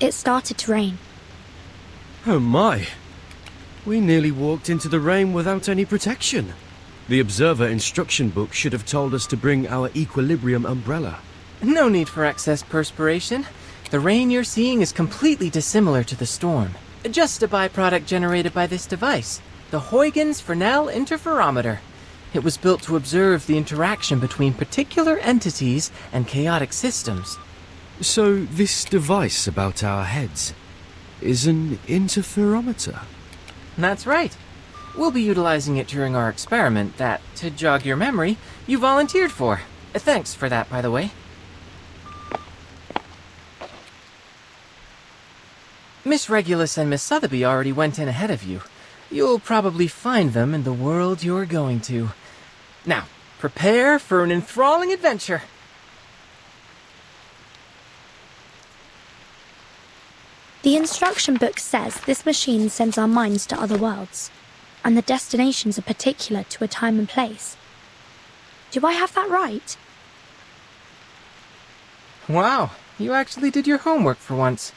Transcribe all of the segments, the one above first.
It started to rain. Oh my! We nearly walked into the rain without any protection. The observer instruction book should have told us to bring our equilibrium umbrella. No need for excess perspiration. The rain you're seeing is completely dissimilar to the storm. Just a byproduct generated by this device, the Huygens Fresnel interferometer. It was built to observe the interaction between particular entities and chaotic systems. So this device about our heads is an interferometer? That's right. We'll be utilizing it during our experiment that, to jog your memory, you volunteered for. Thanks for that, by the way. Miss Regulus and Miss Sotheby already went in ahead of you. You'll probably find them in the world you're going to. Now, prepare for an enthralling adventure. The instruction book says this machine sends our minds to other worlds, and the destinations are particular to a time and place. Do I have that right? Wow, you actually did your homework for once.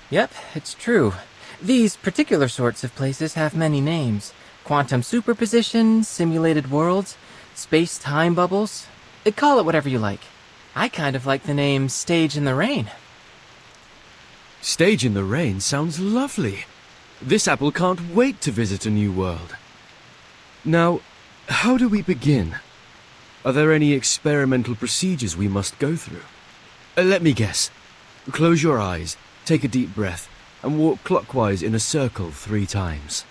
Yep, it's true. These particular sorts of places have many names. Quantum superposition, simulated worlds, space-time bubbles. Call it whatever you like. I kind of like the name Stage in the Rain. Stage in the rain sounds lovely. This apple can't wait to visit a new world. Now, how do we begin? Are there any experimental procedures we must go through? Let me guess. Close your eyes, take a deep breath, and walk clockwise in a circle 3 times.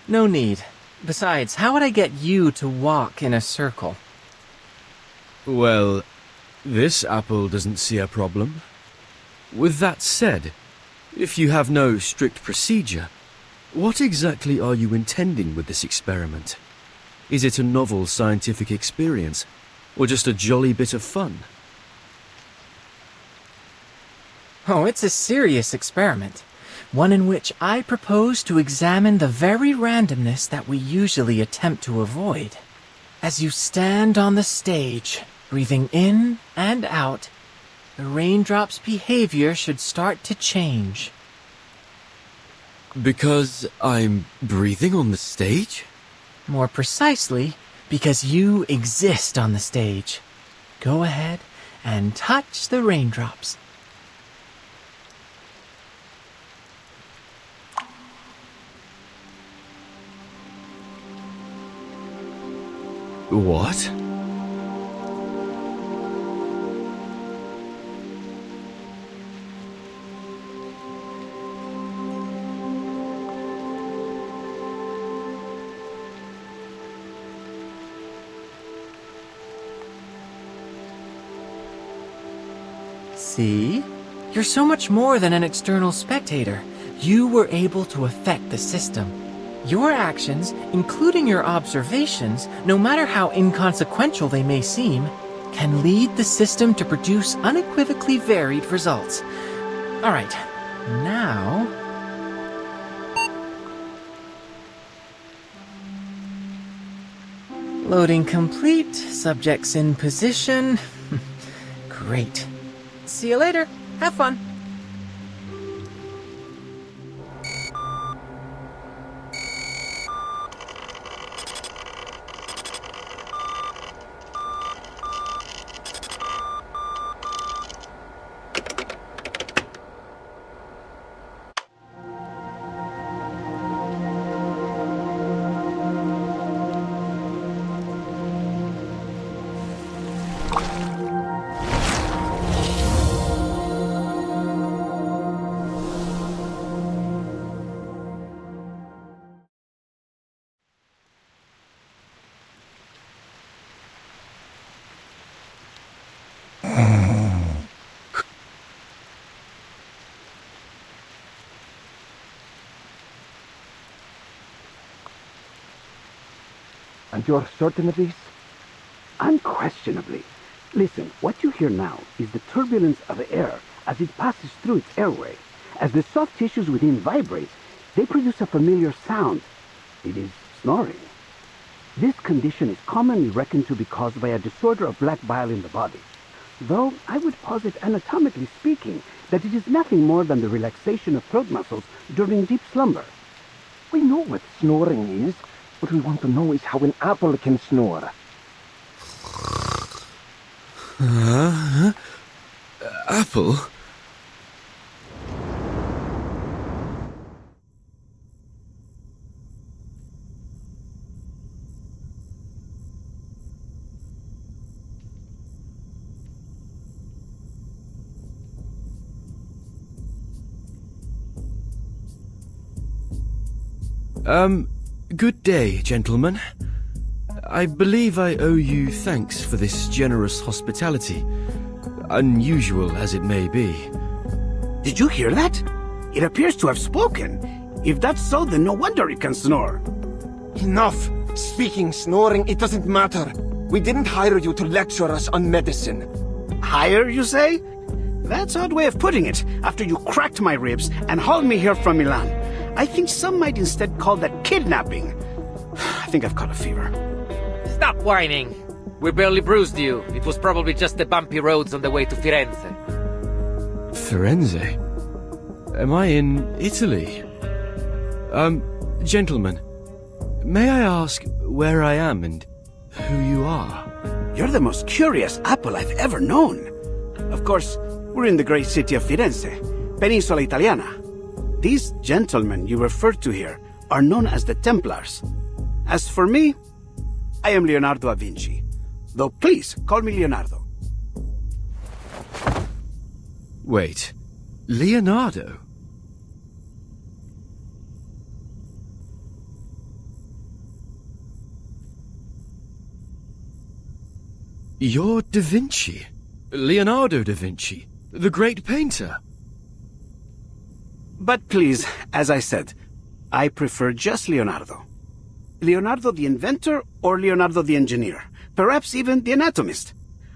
No need. Besides, how would I get you to walk in a circle? Well, this apple doesn't see a problem. With that said, if you have no strict procedure, what exactly are you intending with this experiment? Is it a novel scientific experience, or just a jolly bit of fun? Oh, it's a serious experiment. One in which I propose to examine the very randomness that we usually attempt to avoid. As you stand on the stage, breathing in and out, the raindrop's behavior should start to change. Because I'm breathing on the stage? More precisely, because you exist on the stage. Go ahead and touch the raindrops. What? See? You're so much more than an external spectator. You were able to affect the system. Your actions, including your observations, no matter how inconsequential they may seem, can lead the system to produce unequivocally varied results. All right, now... Loading complete, subjects in position. Great. See you later. Have fun. you're certain of this? Unquestionably. Listen, what you hear now is the turbulence of air as it passes through its airway. As the soft tissues within vibrate, they produce a familiar sound. It is snoring. This condition is commonly reckoned to be caused by a disorder of black bile in the body, though I would posit, anatomically speaking, that it is nothing more than the relaxation of throat muscles during deep slumber. We know what snoring is. What we want to know is how an apple can snore. Apple? Good day, gentlemen. I believe I owe you thanks for this generous hospitality, unusual as it may be. Did you hear that? It appears to have spoken. If that's so, then no wonder it can snore. Enough! Speaking, snoring, it doesn't matter. We didn't hire you to lecture us on medicine. Hire, you say? That's an odd way of putting it, after you cracked my ribs and hauled me here from Milan. I think some might instead call that kidnapping. I think I've caught a fever. Stop whining! We barely bruised you. It was probably just the bumpy roads on the way to Firenze. Firenze? Am I in Italy? Gentlemen, may I ask where I am and who you are? You're the most curious apple I've ever known. Of course, we're in the great city of Firenze, Peninsula Italiana. These gentlemen you referred to here are known as the Templars. As for me, I am Leonardo da Vinci. Though please, call me Leonardo. Wait, Leonardo? You're Da Vinci. Leonardo da Vinci, the great painter. But please, as I said, I prefer just Leonardo. Leonardo the inventor or Leonardo the engineer, perhaps even the anatomist.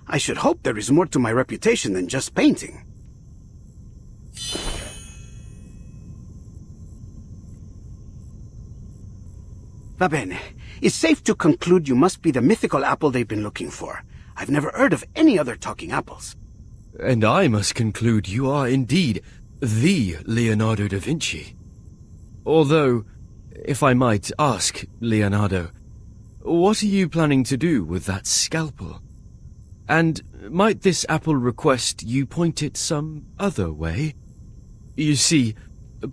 I should hope there is more to my reputation than just painting. Va bene. It's safe to conclude you must be the mythical apple they've been looking for. I've never heard of any other talking apples. And I must conclude you are indeed the Leonardo da Vinci. Although, if I might ask, Leonardo, what are you planning to do with that scalpel? And might this apple request you point it some other way? You see,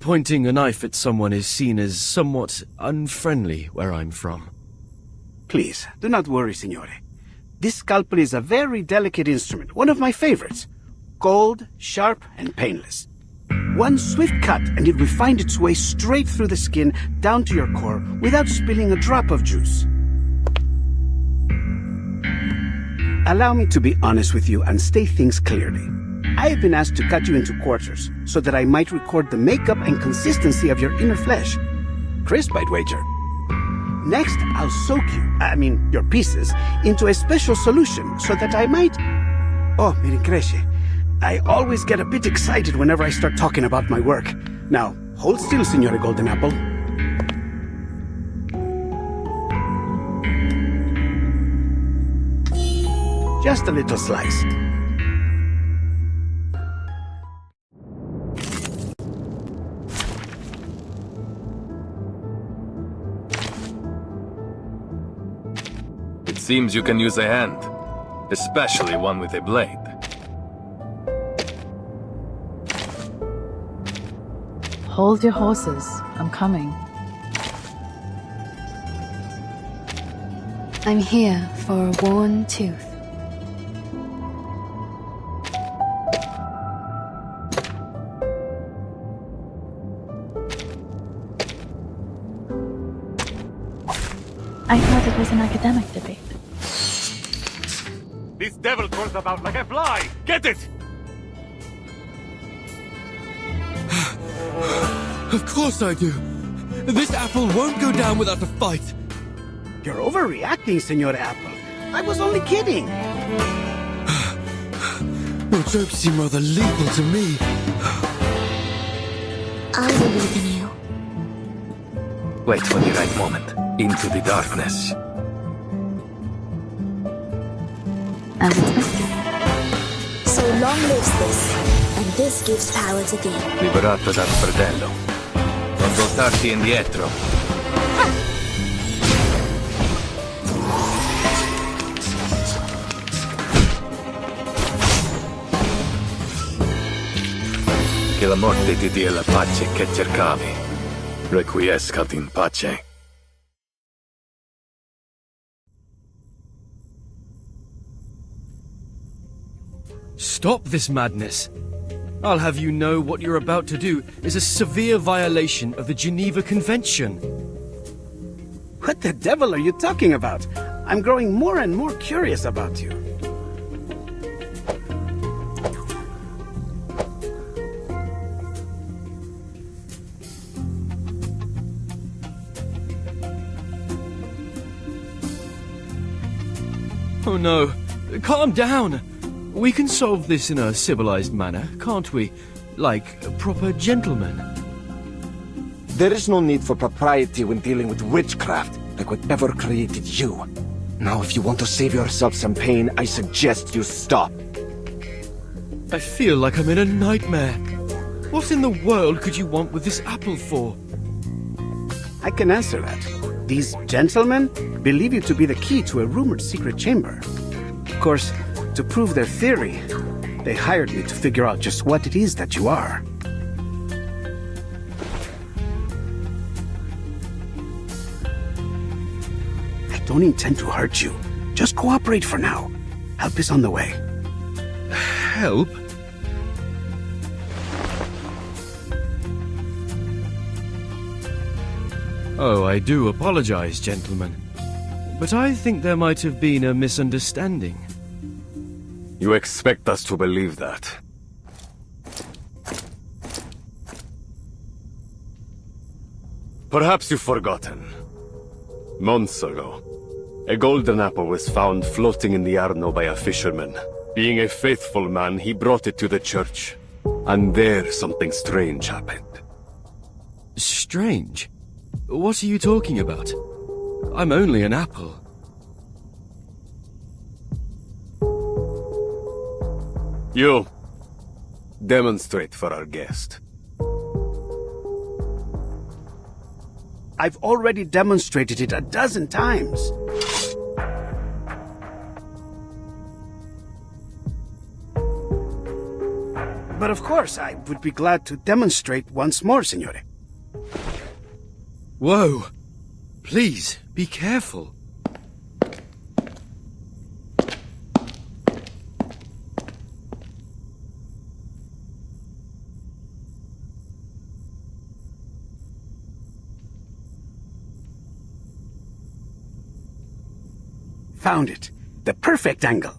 pointing a knife at someone is seen as somewhat unfriendly where I'm from. Please, do not worry, signore. This scalpel is a very delicate instrument, one of my favorites. Cold, sharp, and painless. One swift cut and it will find its way straight through the skin down to your core without spilling a drop of juice. Allow me to be honest with you and state things clearly. I have been asked to cut you into quarters so that I might record the makeup and consistency of your inner flesh. Crisp, I'd wager. Next, I'll soak your pieces, into a special solution so that I might... Oh, mi rincresce. I always get a bit excited whenever I start talking about my work. Now, hold still, Signore Golden Apple. Just a little slice. It seems you can use a hand, especially one with a blade. Hold your horses. I'm coming. I'm here for a worn tooth. I thought it was an academic debate. This devil crawls about like a fly! Get it! Of course I do. This apple won't go down without a fight. You're overreacting, Senor Apple. I was only kidding. Your jokes seem rather lethal to me. I believe in you. Wait for the right moment. Into the darkness. As expected. So long lives this, and this gives power to thee. Liberato dal fratello. Non voltarti indietro. Che la morte ti dia la pace che cercavi. Requiescat in pace. Stop this madness. I'll have you know what you're about to do is a severe violation of the Geneva Convention. What the devil are you talking about? I'm growing more and more curious about you. Oh no, calm down. We can solve this in a civilized manner, can't we? Like proper gentlemen. There is no need for propriety when dealing with witchcraft, like whatever created you. Now, if you want to save yourself some pain, I suggest you stop. I feel like I'm in a nightmare. What in the world could you want with this apple for? I can answer that. These gentlemen believe you to be the key to a rumored secret chamber. Of course, to prove their theory, they hired me to figure out just what it is that you are. I don't intend to hurt you. Just cooperate for now. Help is on the way. Help? Oh, I do apologize, gentlemen. But I think there might have been a misunderstanding. You expect us to believe that? Perhaps you've forgotten. Months ago, a golden apple was found floating in the Arno by a fisherman. Being a faithful man, he brought it to the church. And there something strange happened. Strange? What are you talking about? I'm only an apple. You, demonstrate for our guest. I've already demonstrated it a dozen times. But of course, I would be glad to demonstrate once more, Signore. Whoa! Please, be careful. Found it. The perfect angle.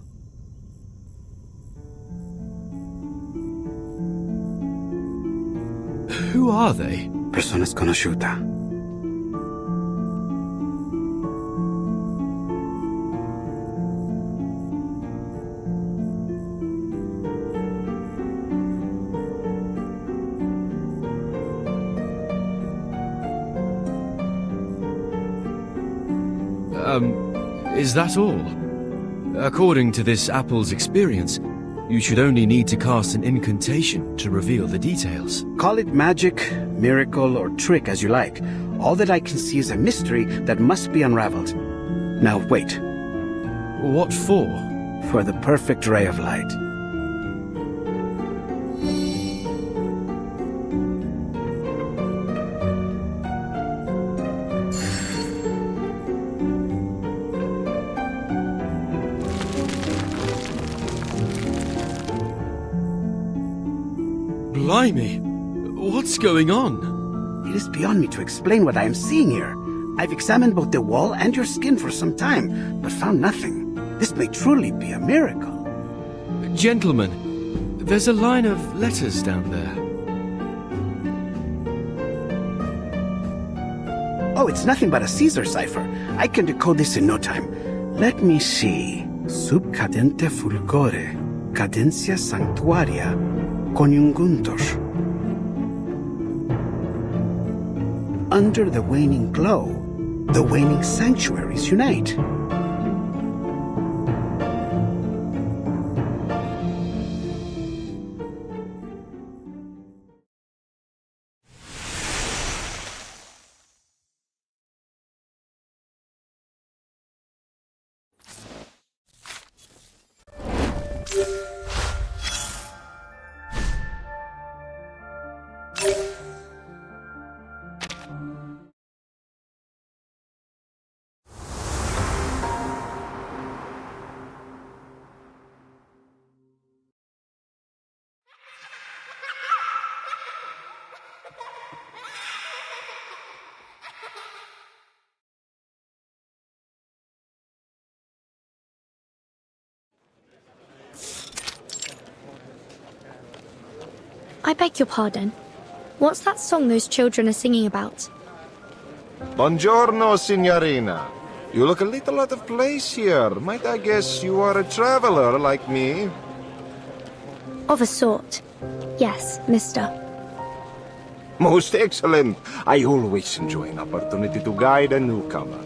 Who are they? Persona sconosciuta. Is that all? According to this apple's experience, you should only need to cast an incantation to reveal the details. Call it magic, miracle, or trick as you like. All that I can see is a mystery that must be unraveled. Now wait. What for? For the perfect ray of light. Blimey! What's going on? It is beyond me to explain what I am seeing here. I've examined both the wall and your skin for some time, but found nothing. This may truly be a miracle. Gentlemen, there's a line of letters down there. Oh, it's nothing but a Caesar cipher. I can decode this in no time. Let me see. Sub cadente fulgore, cadencia sanctuaria, coniunguntur. Under the waning glow, the waning sanctuaries unite. I beg your pardon. What's that song those children are singing about? Buongiorno, signorina. You look a little out of place here. Might I guess you are a traveler like me? Of a sort. Yes, mister. Most excellent. I always enjoy an opportunity to guide a newcomer.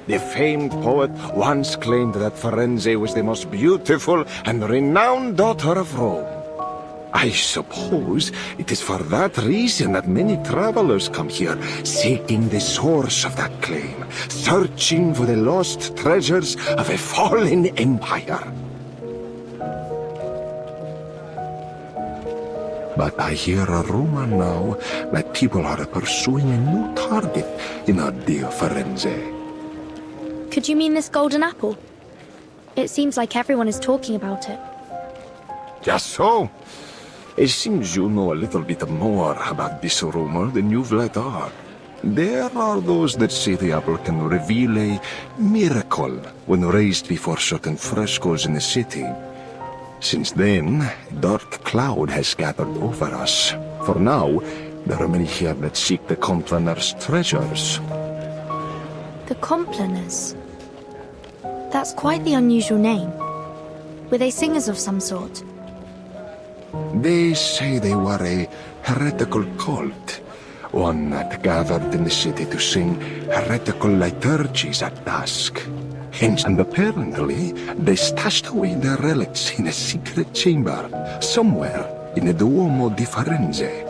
The famed poet once claimed that Firenze was the most beautiful and renowned daughter of Rome. I suppose it is for that reason that many travelers come here, seeking the source of that claim, searching for the lost treasures of a fallen empire. But I hear a rumor now that people are pursuing a new target in our dear Firenze. Could you mean this golden apple? It seems like everyone is talking about it. Just so. It seems you know a little bit more about this rumor than you've let on. There are those that say the apple can reveal a miracle when raised before certain frescoes in the city. Since then, a dark cloud has gathered over us. For now, there are many here that seek the Complaner's treasures. The Complaners? That's quite the unusual name. Were they singers of some sort? They say they were a heretical cult, one that gathered in the city to sing heretical liturgies at dusk. And apparently, they stashed away their relics in a secret chamber, somewhere in the Duomo di Firenze.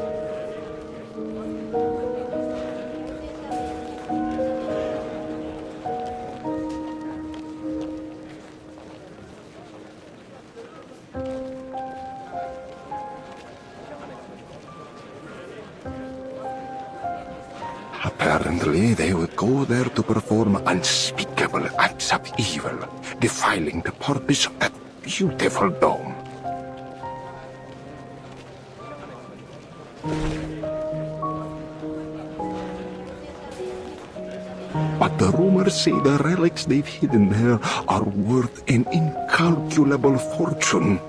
Apparently, they would go there to perform unspeakable acts of evil, defiling the purpose of that beautiful dome. But the rumors say the relics they've hidden there are worth an incalculable fortune.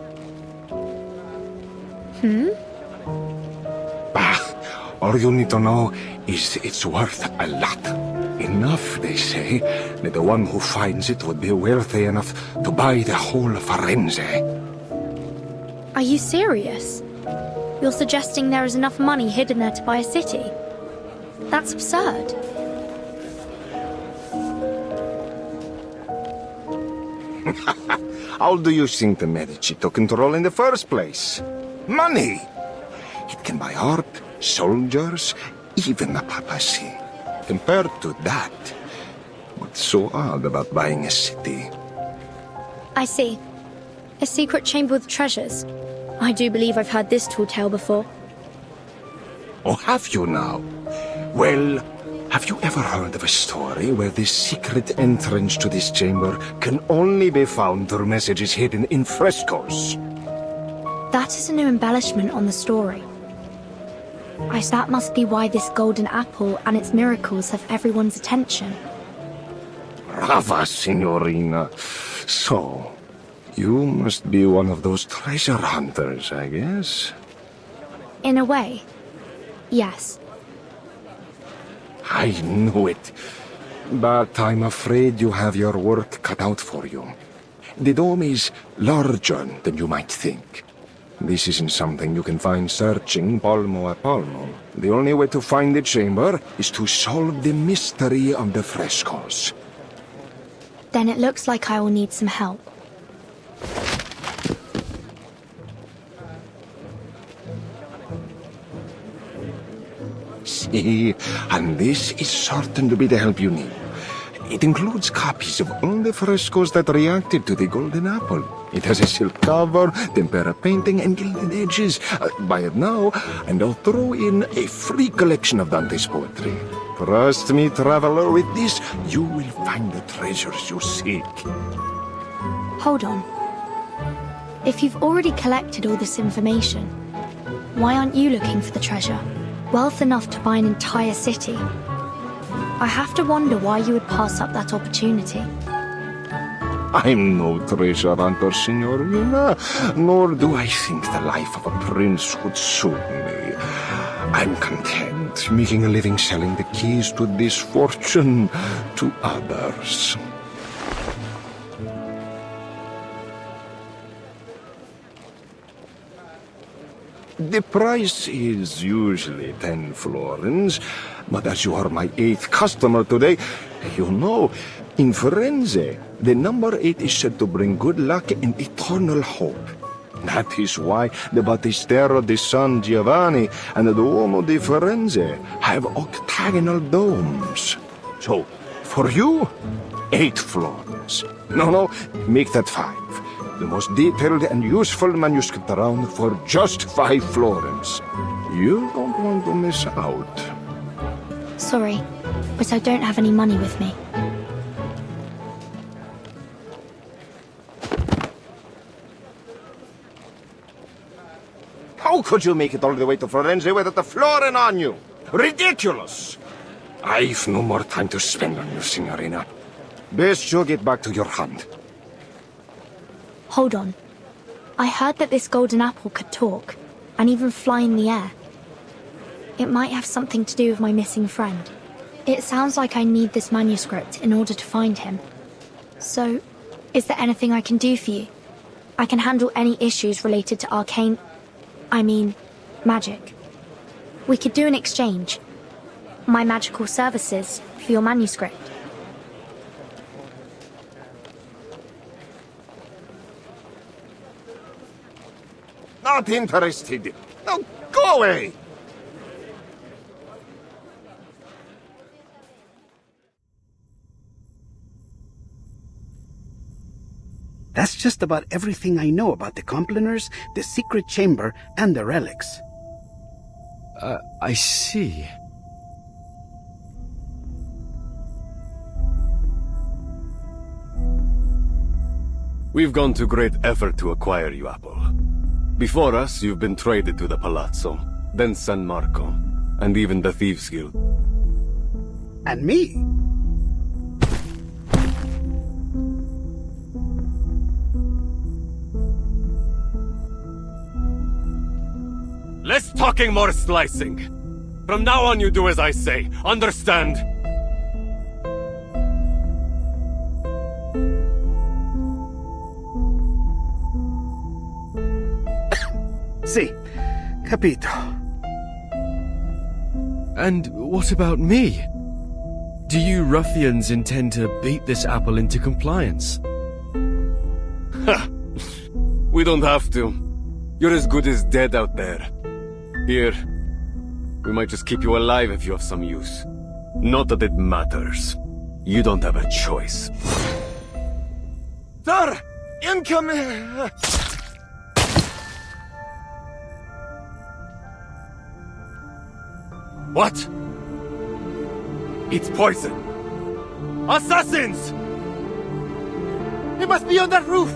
All you need to know is it's worth a lot. Enough, they say, that the one who finds it would be wealthy enough to buy the whole Firenze. Are you serious? You're suggesting there is enough money hidden there to buy a city? That's absurd. How do you think the Medici took control in the first place? Money! It can buy art, soldiers, even the papacy. Compared to that, what's so odd about buying a city? I see. A secret chamber with treasures. I do believe I've heard this tall tale before. Oh, have you now? Well, have you ever heard of a story where the secret entrance to this chamber can only be found through messages hidden in frescoes? That is a new embellishment on the story. That must be why this golden apple and its miracles have everyone's attention. Brava, signorina. So, You must be one of those treasure hunters, I guess. In a way, yes. I knew it. But I'm afraid you have your work cut out for you. The dome is larger than you might think. This isn't something you can find searching palmo a palmo. The only way to find the chamber is to solve the mystery of the frescoes. Then it looks like I will need some help. See, and this is certain to be the help you need. It includes copies of all the frescoes that reacted to the golden apple. It has a silk cover, tempera painting, and gilded edges. Buy it now, and I'll throw in a free collection of Dante's poetry. Trust me, traveler, with this, you will find the treasures you seek. Hold on. If you've already collected all this information, why aren't you looking for the treasure? Wealth enough to buy an entire city. I have to wonder why you would pass up that opportunity. I'm no treasure hunter, signorina, nor do I think the life of a prince would suit me. I'm content making a living selling the keys to this fortune to others. The price is usually 10 florins, but as you are my 8th customer today, you know, in Firenze, the number 8 is said to bring good luck and eternal hope. That is why the Battistero di San Giovanni and the Duomo di Firenze have octagonal domes. So, for you, 8 florins. No, make that 5. The most detailed and useful manuscript around for just 5 florins. You don't want to miss out. Sorry, but I don't have any money with me. How could you make it all the way to Florence without a florin on you? Ridiculous! I've no more time to spend on you, signorina. Best you get back to your hunt. Hold on. I heard that this golden apple could talk, and even fly in the air. It might have something to do with my missing friend. It sounds like I need this manuscript in order to find him. So, is there anything I can do for you? I can handle any issues related to magic. We could do an exchange. My magical services for your manuscript. Not interested. Now go away! That's just about everything I know about the Complaners, the secret chamber, and the relics. I see. We've gone to great effort to acquire you, Apple. Before us, you've been traded to the Palazzo, then San Marco, and even the Thieves' Guild. And me? Less talking, more slicing. From now on, you do as I say. Understand? Si, capito. And what about me? Do you ruffians intend to beat this apple into compliance? Ha! We don't have to. You're as good as dead out there. Here, we might just keep you alive if you have some use. Not that it matters. You don't have a choice. Sir! Incoming! What? It's poison! Assassins! They must be on that roof!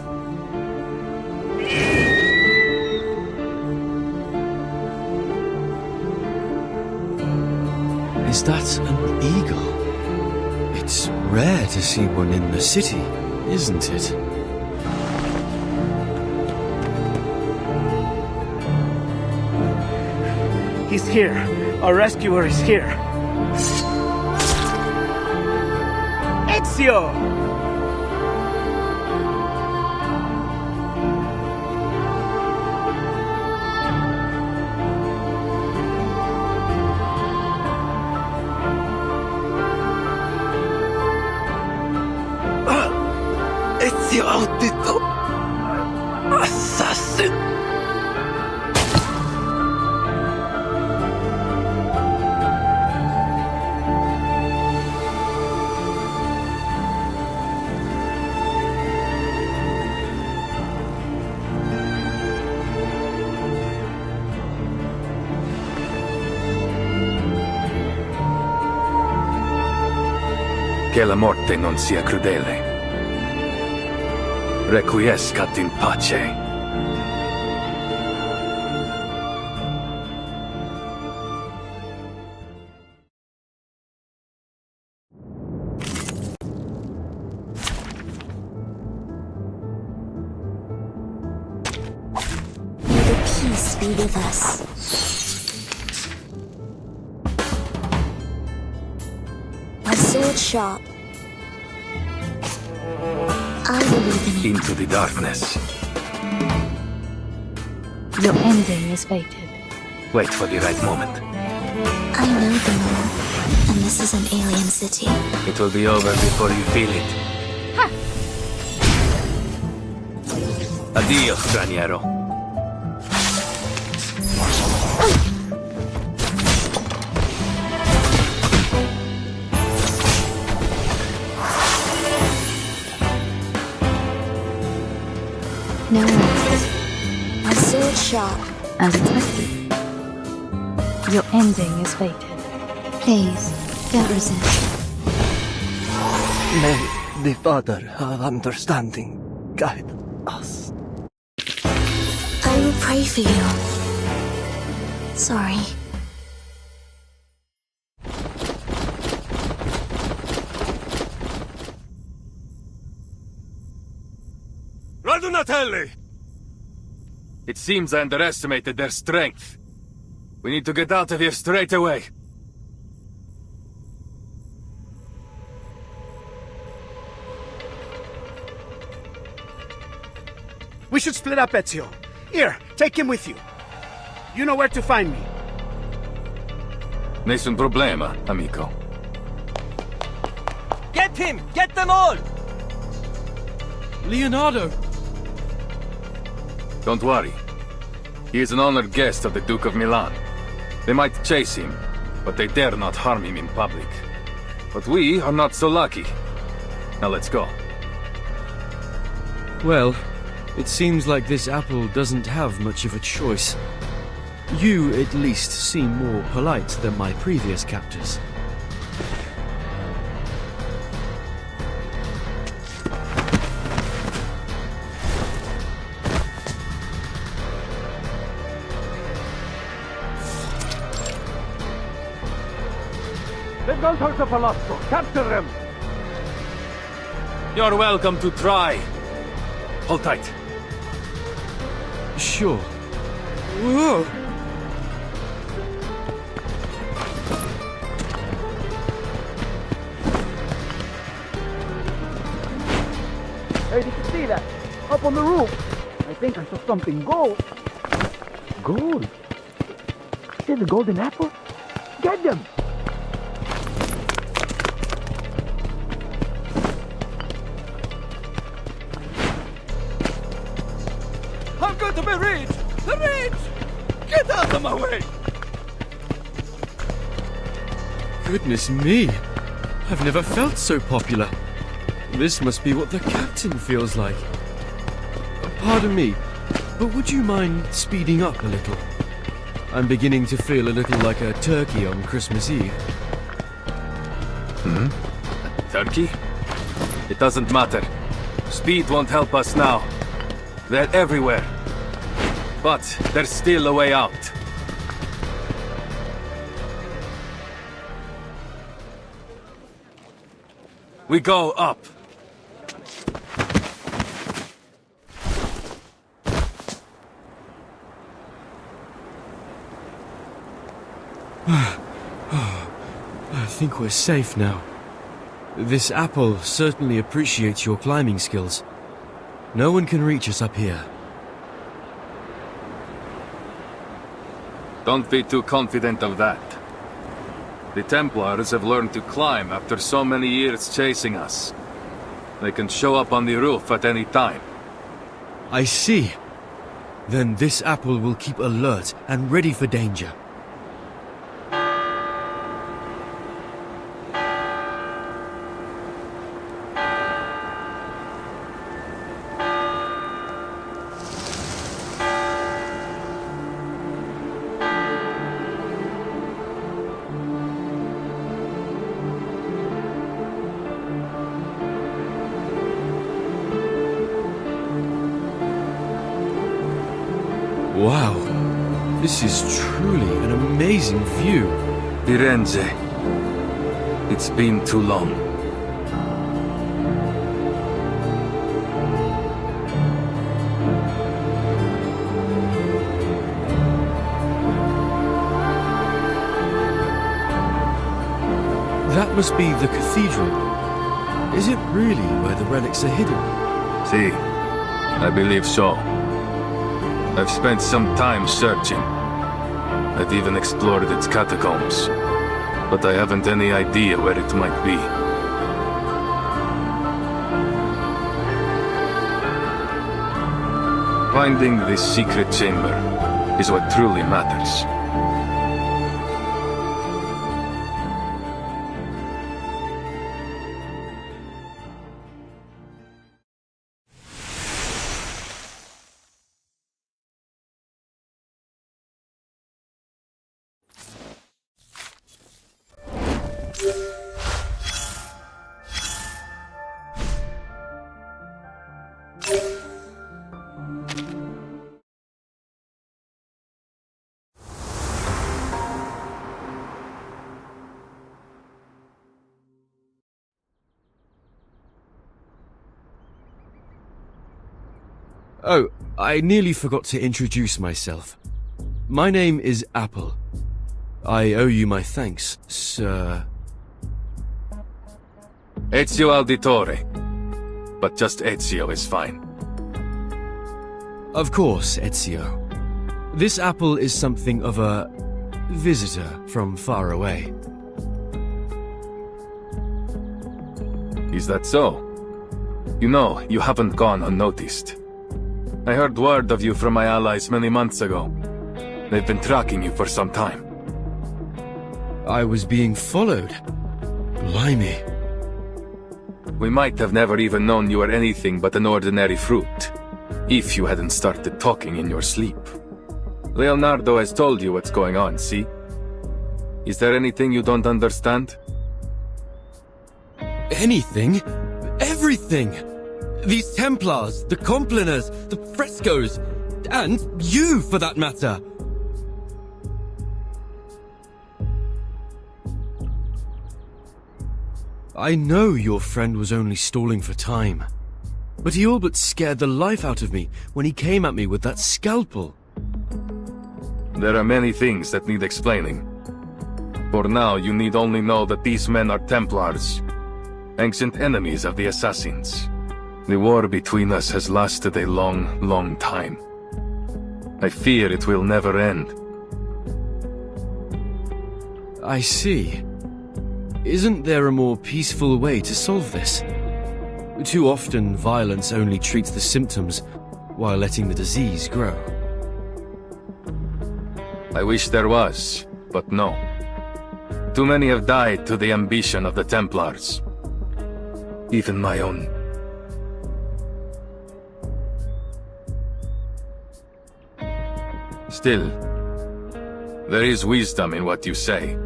Is that an eagle? It's rare to see one in the city, isn't it? He's here. Our rescuer is here. Ezio! Ezio audito. Assassin. Che la morte non sia crudele. Requiescat in pace. May the peace be with us. My sword sharp. I believe in it. Into the darkness. Your ending is fated. Wait for the right moment. I know the law, and this is an alien city. It will be over before you feel it. Ha! Addio, straniero. No worries. My sword sharp. As expected. Your ending is fated. Please, don't resist. May the Father of Understanding guide us. I will pray for you. Sorry. Radunatelli! It seems I underestimated their strength. We need to get out of here straight away. We should split up, Ezio. Here, take him with you. You know where to find me. Nessun problema, amico. Get him! Get them all! Leonardo! Don't worry. He is an honored guest of the Duke of Milan. They might chase him, but they dare not harm him in public. But we are not so lucky. Now let's go. Well, it seems like this apple doesn't have much of a choice. You, at least, seem more polite than my previous captors. They've gone towards the palazzo. Capture them! You're welcome to try. Hold tight. Sure. Whoa! Hey, did you see that? Up on the roof. I think I saw something gold. Gold? I said the golden apple? Get them! I'm going to be rich! The rich! Get out of my way! Goodness me! I've never felt so popular. This must be what the captain feels like. Pardon me, but would you mind speeding up a little? I'm beginning to feel a little like a turkey on Christmas Eve. Turkey? It doesn't matter. Speed won't help us now. They're everywhere. But there's still a way out. We go up. I think we're safe now. This apple certainly appreciates your climbing skills. No one can reach us up here. Don't be too confident of that. The Templars have learned to climb after so many years chasing us. They can show up on the roof at any time. I see. Then this apple will keep alert and ready for danger. Wow, this is truly an amazing view. Firenze. It's been too long. That must be the cathedral. Is it really where the relics are hidden? See, I believe so. I've spent some time searching. I've even explored its catacombs. But I haven't any idea where it might be. Finding this secret chamber is what truly matters. Oh, I nearly forgot to introduce myself. My name is Apple. I owe you my thanks, sir. Ezio Auditore. But just Ezio is fine. Of course, Ezio. This apple is something of a visitor from far away. Is that so? You know, you haven't gone unnoticed. I heard word of you from my allies many months ago. They've been tracking you for some time. I was being followed. Blimey. We might have never even known you were anything but an ordinary fruit, if you hadn't started talking in your sleep. Leonardo has told you what's going on, see? Is there anything you don't understand? Anything? Everything! These Templars, the Complaners, the frescoes, and you, for that matter! I know your friend was only stalling for time, but he all but scared the life out of me when he came at me with that scalpel. There are many things that need explaining. For now, you need only know that these men are Templars, ancient enemies of the Assassins. The war between us has lasted a long, long time. I fear it will never end. I see. Isn't there a more peaceful way to solve this? Too often, violence only treats the symptoms, while letting the disease grow. I wish there was, but no. Too many have died to the ambition of the Templars. Even my own. Still, there is wisdom in what you say.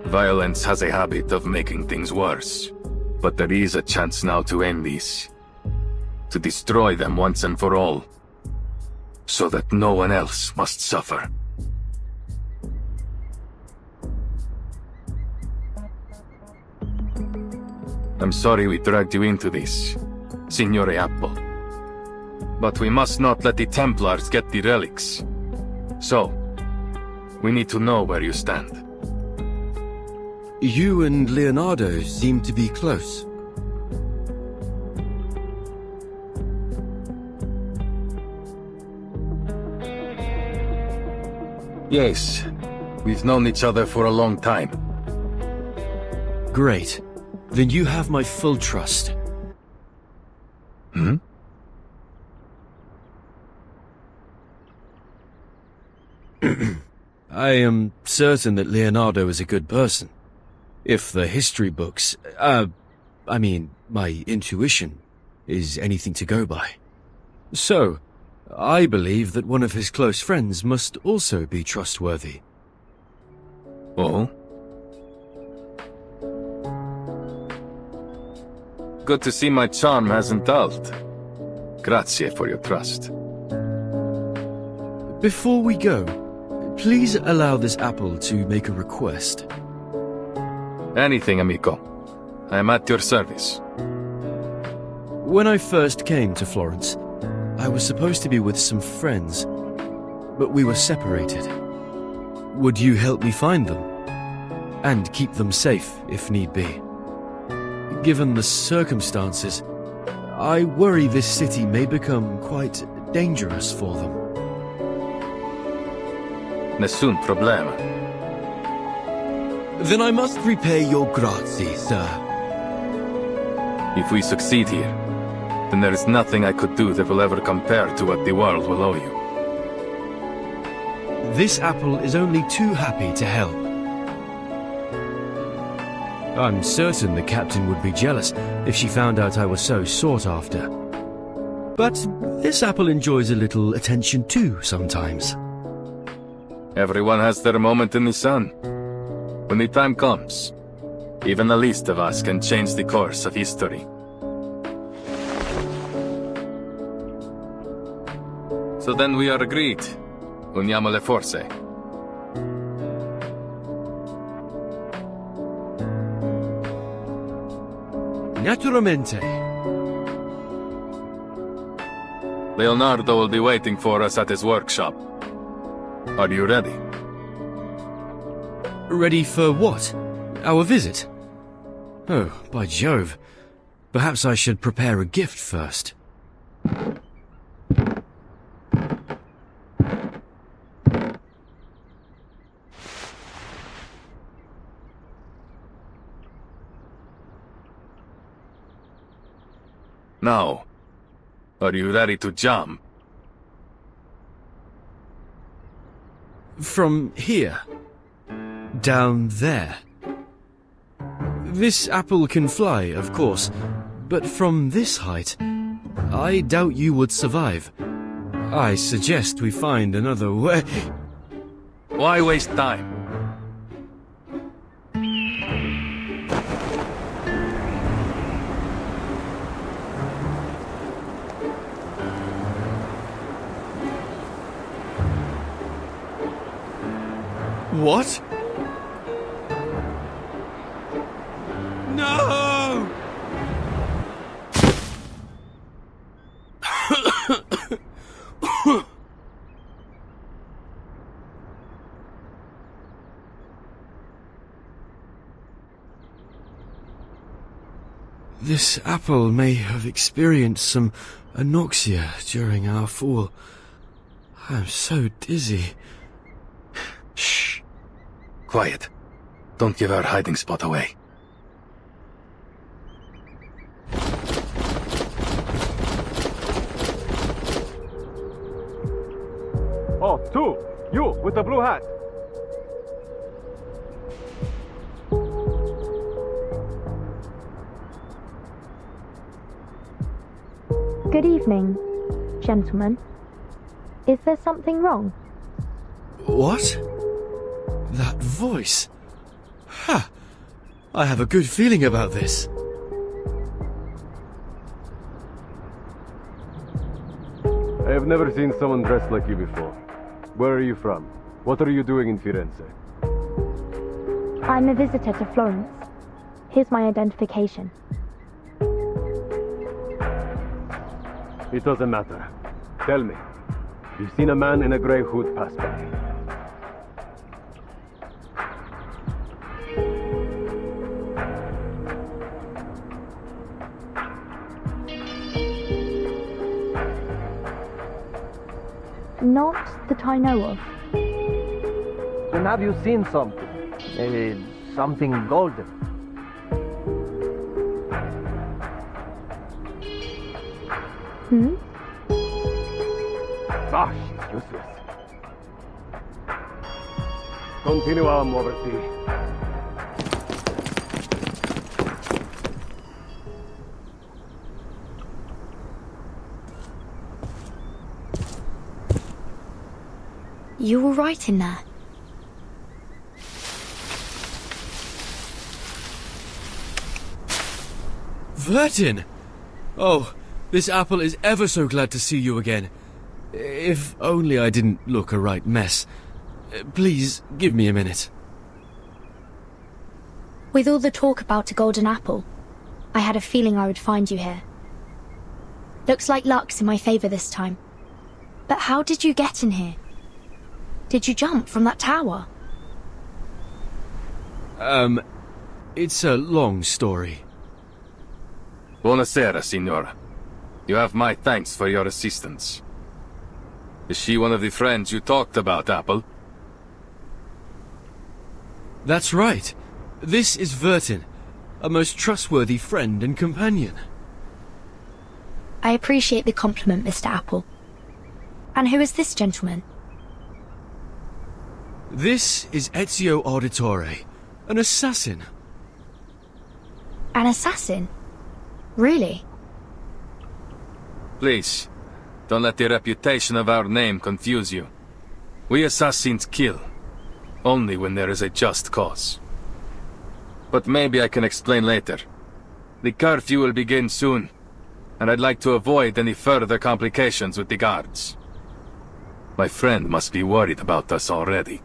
Violence has a habit of making things worse. But there is a chance now to end this. To destroy them once and for all. So that no one else must suffer. I'm sorry we dragged you into this, Signore Apple. But we must not let the Templars get the relics. So, We need to know where you stand. You and Leonardo seem to be close. Yes, we've known each other for a long time. Great. Then you have my full trust. Hmm? I am certain that Leonardo is a good person. If the history books, I mean, my intuition is anything to go by. So, I believe that one of his close friends must also be trustworthy. Oh? Good to see my charm hasn't dulled. Grazie for your trust. Before we go, please allow this apple to make a request. Anything, amico. I am at your service. When I first came to Florence, I was supposed to be with some friends, but we were separated. Would you help me find them? And keep them safe, if need be. Given the circumstances, I worry this city may become quite dangerous for them. Nessun problema. Then I must repay your grazie, sir. If we succeed here, then there is nothing I could do that will ever compare to what the world will owe you. This apple is only too happy to help. I'm certain the captain would be jealous if she found out I was so sought after. But this apple enjoys a little attention too, sometimes. Everyone has their moment in the sun. When the time comes, even the least of us can change the course of history. So then we are agreed. Uniamo le forze. Naturalmente. Leonardo will be waiting for us at his workshop. Are you ready? Ready for what? Our visit? Oh, by Jove. Perhaps I should prepare a gift first. Now, are you ready to jump? From here. Down there. This apple can fly, of course, but from this height, I doubt you would survive. I suggest we find another way. Why waste time? What? No! This apple may have experienced some anoxia during our fall. I'm so dizzy. Shh. Quiet. Don't give our hiding spot away. Oh, two! You, with the blue hat! Good evening, gentlemen. Is there something wrong? What? That voice? Ha! I have a good feeling about this. I have never seen someone dressed like you before. Where are you from? What are you doing in Firenze? I'm a visitor to Florence. Here's my identification. It doesn't matter. Tell me, you've seen a man in a grey hood pass by. Not that I know of. Then have you seen something? Maybe something golden? Hmm? Ah, she's useless. Continuamos, Bertie. You were right in there. Vertin! Oh, this apple is ever so glad to see you again. If only I didn't look a right mess. Please, give me a minute. With all the talk about a golden apple, I had a feeling I would find you here. Looks like luck's in my favor this time. But how did you get in here? Did you jump from that tower? It's a long story. Buonasera, signora. You have my thanks for your assistance. Is she one of the friends you talked about, Apple? That's right. This is Vertin, a most trustworthy friend and companion. I appreciate the compliment, Mr. Apple. And who is this gentleman? This is Ezio Auditore, an assassin. An assassin? Really? Please, don't let the reputation of our name confuse you. We assassins kill, only when there is a just cause. But maybe I can explain later. The curfew will begin soon, and I'd like to avoid any further complications with the guards. My friend must be worried about us already.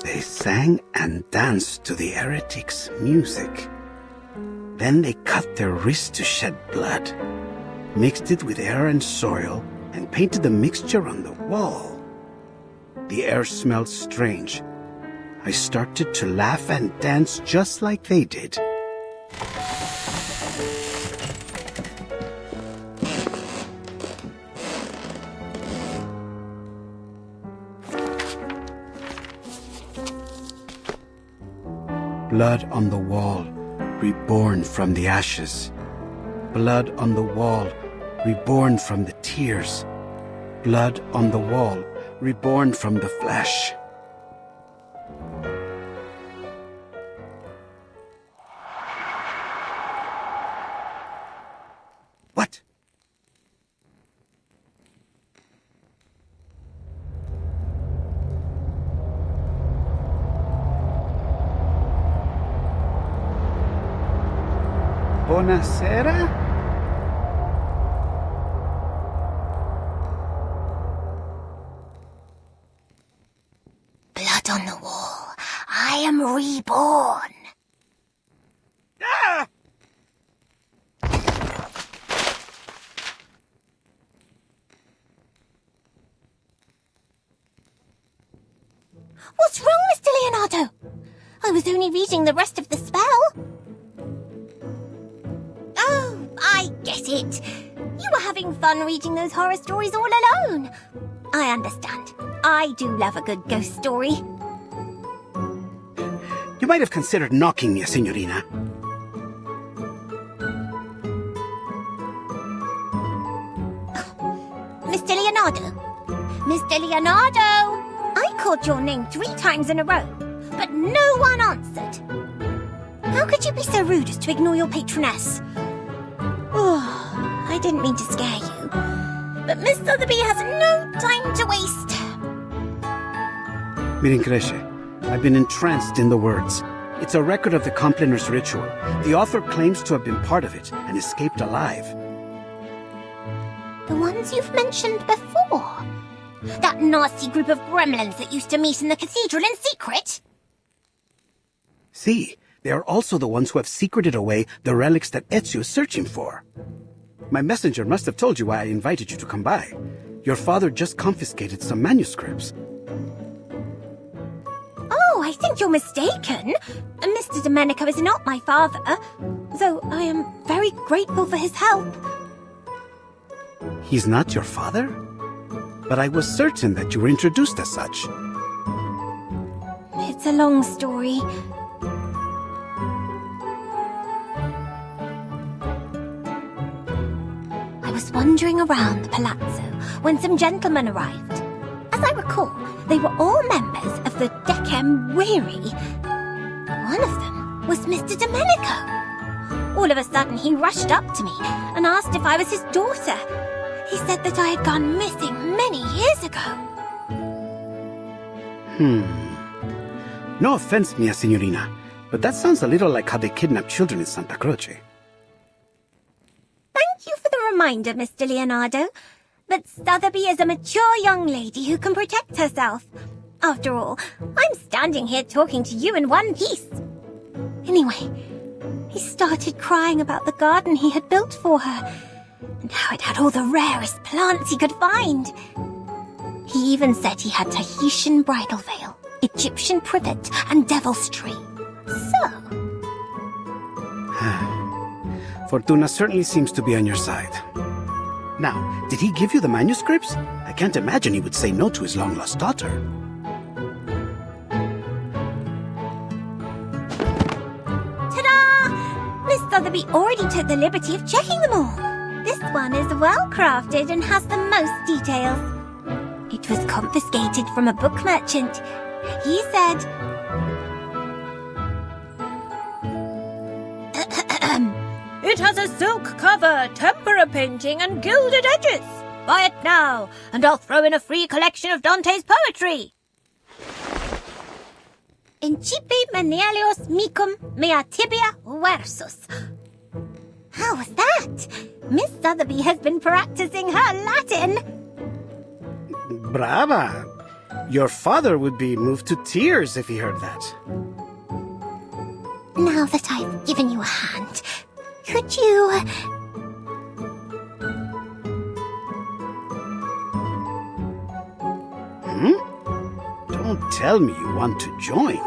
They sang and danced to the heretics' music. Then they cut their wrists to shed blood, mixed it with air and soil, and painted the mixture on the wall. The air smelled strange. I started to laugh and dance just like they did. Blood on the wall, reborn from the ashes. Blood on the wall, reborn from the tears. Blood on the wall, reborn from the flesh. What? Buonasera? Blood on the wall. I am reborn. Ah! What's wrong, Mr. Leonardo? I was only reading the rest of the spell. Oh, I get it. You were having fun reading those horror stories all alone. I understand. I do love a good ghost story. You might have considered knocking me, Signorina. Mr. Leonardo? Mr. Leonardo! I called your name 3 times in a row, but no one answered. How could you be so rude as to ignore your patroness? Oh, I didn't mean to scare you, but Miss Sotheby has no time to waste. Mirin Cresce, I've been entranced in the words. It's a record of the Compliners ritual. The author claims to have been part of it and escaped alive. The ones you've mentioned before? That nasty group of gremlins that used to meet in the cathedral in secret? See, they are also the ones who have secreted away the relics that Ezio is searching for. My messenger must have told you why I invited you to come by. Your father just confiscated some manuscripts. Oh, I think you're mistaken. Mr. Domenico is not my father, though I am very grateful for his help. He's not your father? But I was certain that you were introduced as such. It's a long story. I was wandering around the palazzo when some gentlemen arrived. As I recall, they were all members of the Decem Weary. One of them was Mr. Domenico. All of a sudden, he rushed up to me and asked if I was his daughter. He said that I had gone missing many years ago. No offense, mia signorina, but that sounds a little like how they kidnap children in Santa Croce. Thank you for the reminder, Mr. Leonardo. But Sotheby is a mature young lady who can protect herself. After all, I'm standing here talking to you in one piece. Anyway, he started crying about the garden he had built for her, and how it had all the rarest plants he could find. He even said he had Tahitian bridal veil, Egyptian privet, and devil's tree. So... Fortuna certainly seems to be on your side. Now, did he give you the manuscripts? I can't imagine he would say no to his long-lost daughter. Ta-da! Miss Sotheby already took the liberty of checking them all. This one is well-crafted and has the most details. It was confiscated from a book merchant. He said... It has a silk cover, tempera painting, and gilded edges. Buy it now, and I'll throw in a free collection of Dante's poetry. Incipe menelios micum mea tibia versus. How was that? Miss Sotheby has been practicing her Latin. Brava! Your father would be moved to tears if he heard that. Now that I've given you a hand, could you... Don't tell me you want to join.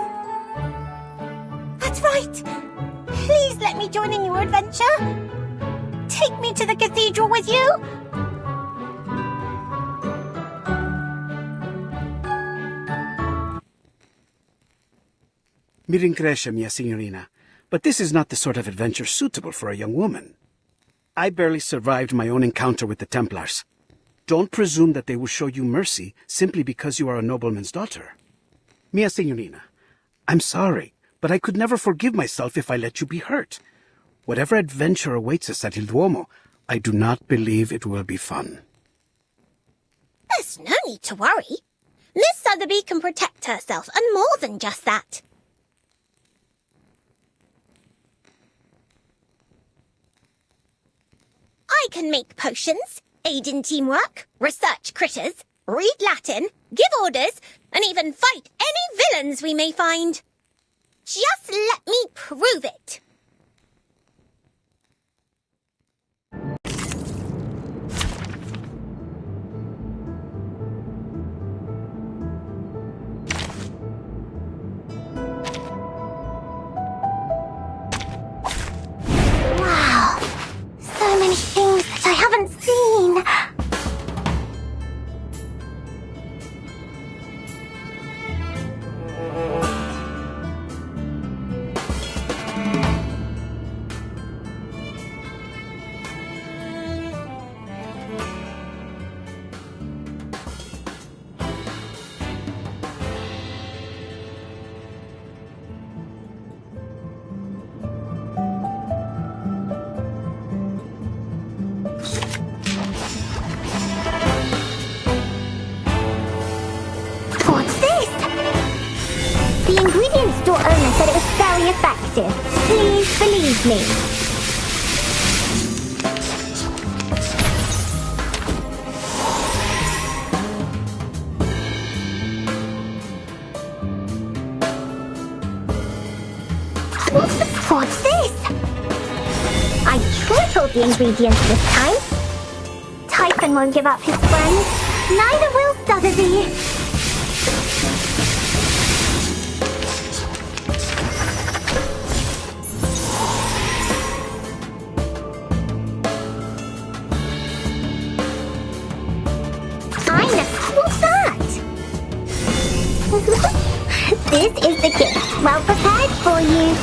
That's right! Please let me join in your adventure. Take me to the cathedral with you. Mi rincresce, mia signorina, but this is not the sort of adventure suitable for a young woman. I barely survived my own encounter with the Templars. Don't presume that they will show you mercy simply because you are a nobleman's daughter. Mia signorina, I'm sorry, but I could never forgive myself if I let you be hurt. Whatever adventure awaits us at Il Duomo, I do not believe it will be fun. There's no need to worry. Miss Sotheby can protect herself, and more than just that. I can make potions, aid in teamwork, research critters, read Latin, give orders, and even fight any villains we may find. Just let me prove it. Wow, so many things that I haven't seen. impressive. Please believe me. What's this? I tripled the ingredients this time. Typhon won't give up his friends. Neither will Sotheby. What's that? This is the gift, well prepared for you.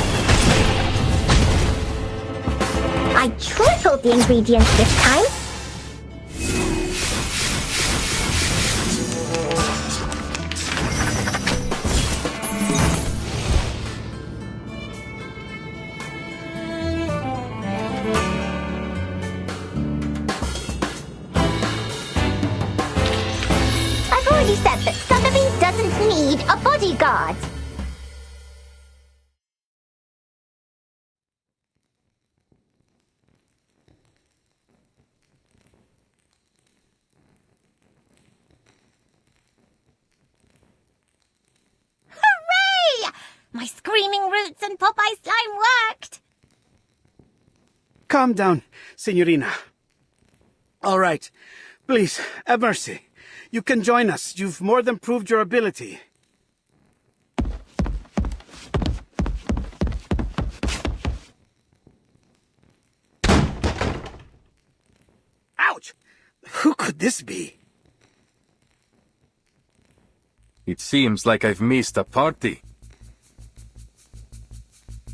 I tripled the ingredients this time. I've already said that Sotheby doesn't need a bodyguard. My screaming roots and Popeye slime worked! Calm down, Signorina. All right. Please, have mercy. You can join us. You've more than proved your ability. Ouch! Who could this be? It seems like I've missed a party.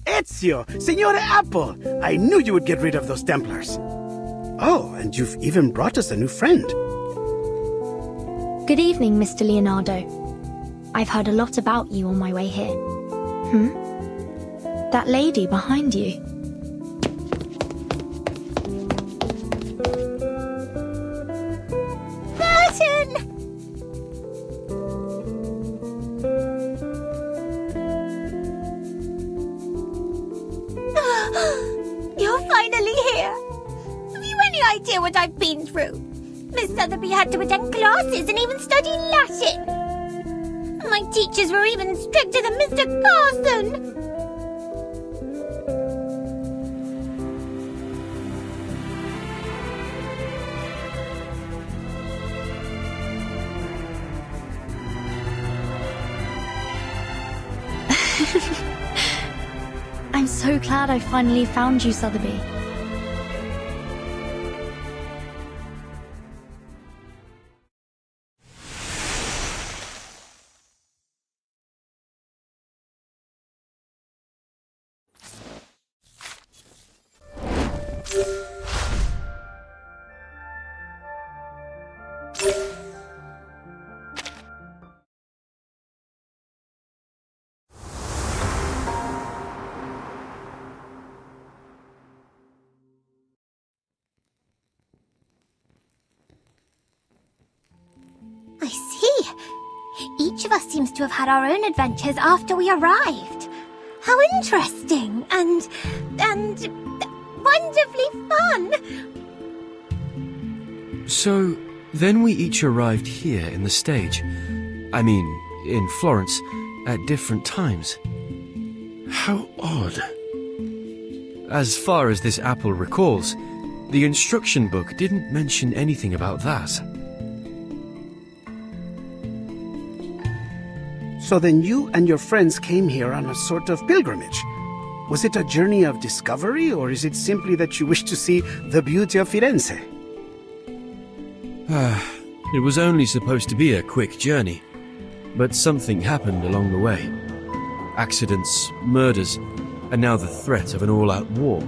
Ezio! Signore Apple! I knew you would get rid of those Templars. Oh, and you've even brought us a new friend. Good evening, Mr. Leonardo. I've heard a lot about you on my way here. That lady behind you. Burton! You're finally here. Have you any idea what I've been through? Miss Sotheby had to attend classes and even study Latin. My teachers were even stricter than Mr. Carson. I'm so glad I finally found you, Sotheby. I see. Each of us seems to have had our own adventures after we arrived. How interesting and wonderfully fun. So, then we each arrived here in the stage. I mean, in Florence, at different times. How odd. As far as this apple recalls, the instruction book didn't mention anything about that. So then you and your friends came here on a sort of pilgrimage. Was it a journey of discovery, or is it simply that you wish to see the beauty of Firenze? It was only supposed to be a quick journey, but something happened along the way. Accidents, murders, and now the threat of an all-out war.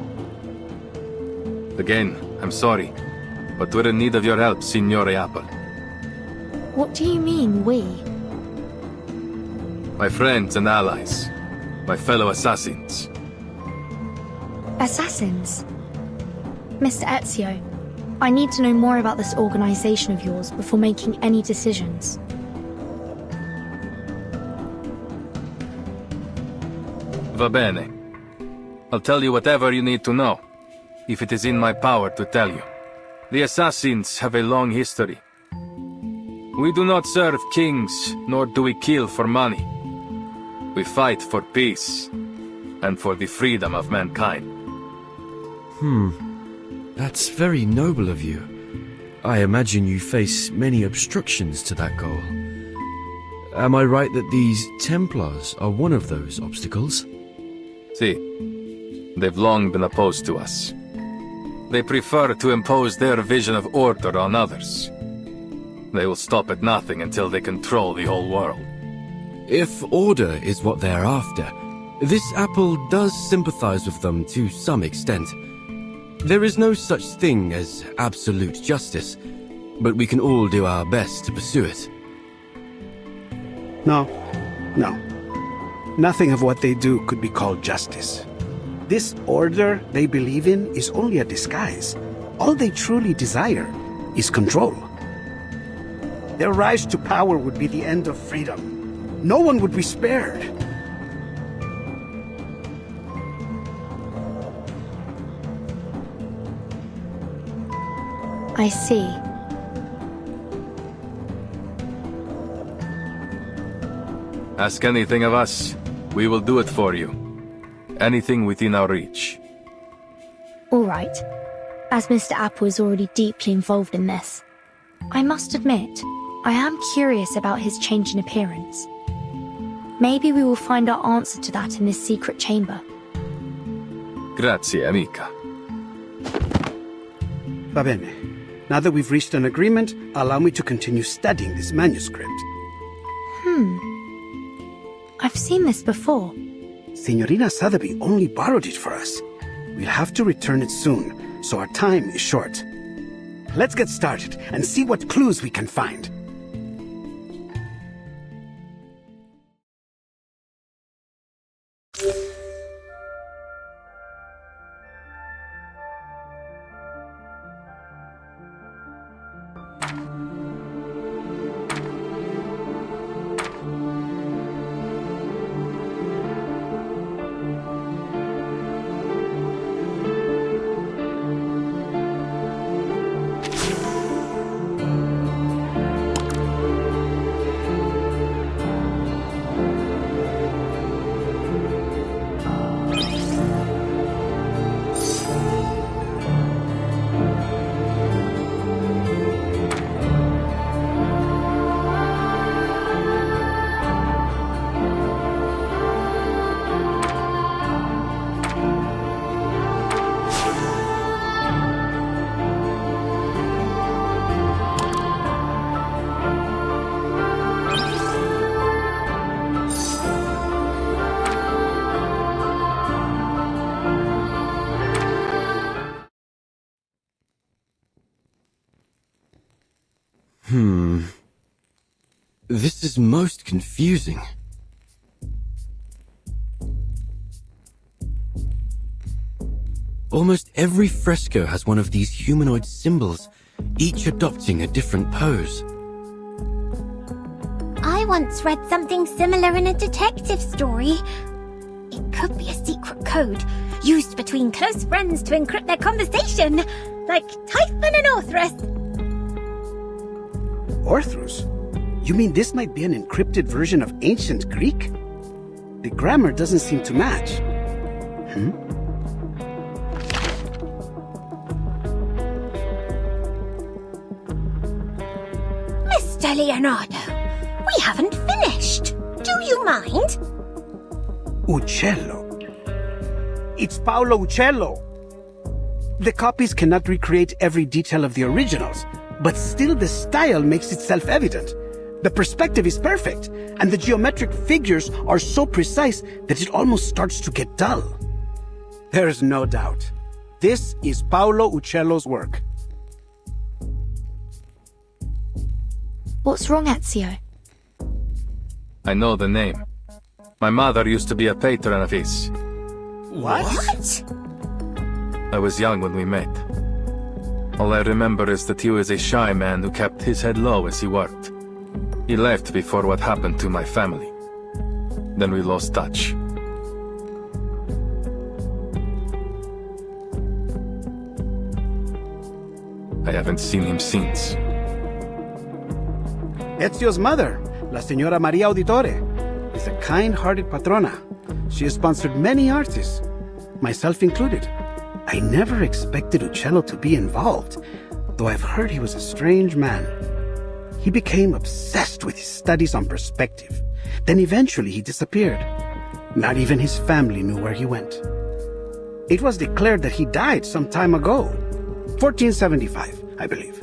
Again, I'm sorry, but we're in need of your help, Signore Apple. What do you mean, we? My friends and allies. My fellow assassins. Assassins? Mr. Ezio, I need to know more about this organization of yours before making any decisions. Va bene. I'll tell you whatever you need to know, if it is in my power to tell you. The assassins have a long history. We do not serve kings, nor do we kill for money. We fight for peace, and for the freedom of mankind. That's very noble of you. I imagine you face many obstructions to that goal. Am I right that these Templars are one of those obstacles? See, they've long been opposed to us. They prefer to impose their vision of order on others. They will stop at nothing until they control the whole world. If order is what they're after, this apple does sympathize with them to some extent. There is no such thing as absolute justice, but we can all do our best to pursue it. No. Nothing of what they do could be called justice. This order they believe in is only a disguise. All they truly desire is control. Their rise to power would be the end of freedom. No one would be spared. I see. Ask anything of us, we will do it for you. Anything within our reach. All right. As Mr. Apple is already deeply involved in this, I must admit, I am curious about his change in appearance. Maybe we will find our answer to that in this secret chamber. Grazie, amica. Va bene. Now that we've reached an agreement, allow me to continue studying this manuscript. I've seen this before. Signorina Sotheby only borrowed it for us. We'll have to return it soon, so our time is short. Let's get started and see what clues we can find. This is most confusing. Almost every fresco has one of these humanoid symbols, each adopting a different pose. I once read something similar in a detective story. It could be a secret code, used between close friends to encrypt their conversation, like Typhon and Orthrus. Orthrus? You mean this might be an encrypted version of ancient Greek? The grammar doesn't seem to match. Mr. Leonardo, we haven't finished. Do you mind? Uccello. It's Paolo Uccello. The copies cannot recreate every detail of the originals, but still the style makes itself evident. The perspective is perfect, and the geometric figures are so precise that it almost starts to get dull. There's no doubt. This is Paolo Uccello's work. What's wrong, Ezio? I know the name. My mother used to be a patron of his. What? I was young when we met. All I remember is that he was a shy man who kept his head low as he worked. He left before what happened to my family. Then we lost touch. I haven't seen him since. Ezio's mother, La Señora Maria Auditore, is a kind-hearted patrona. She has sponsored many artists, myself included. I never expected Uccello to be involved, though I've heard he was a strange man. He became obsessed with his studies on perspective. Then eventually he disappeared. Not even his family knew where he went. It was declared that he died some time ago, 1475, I believe.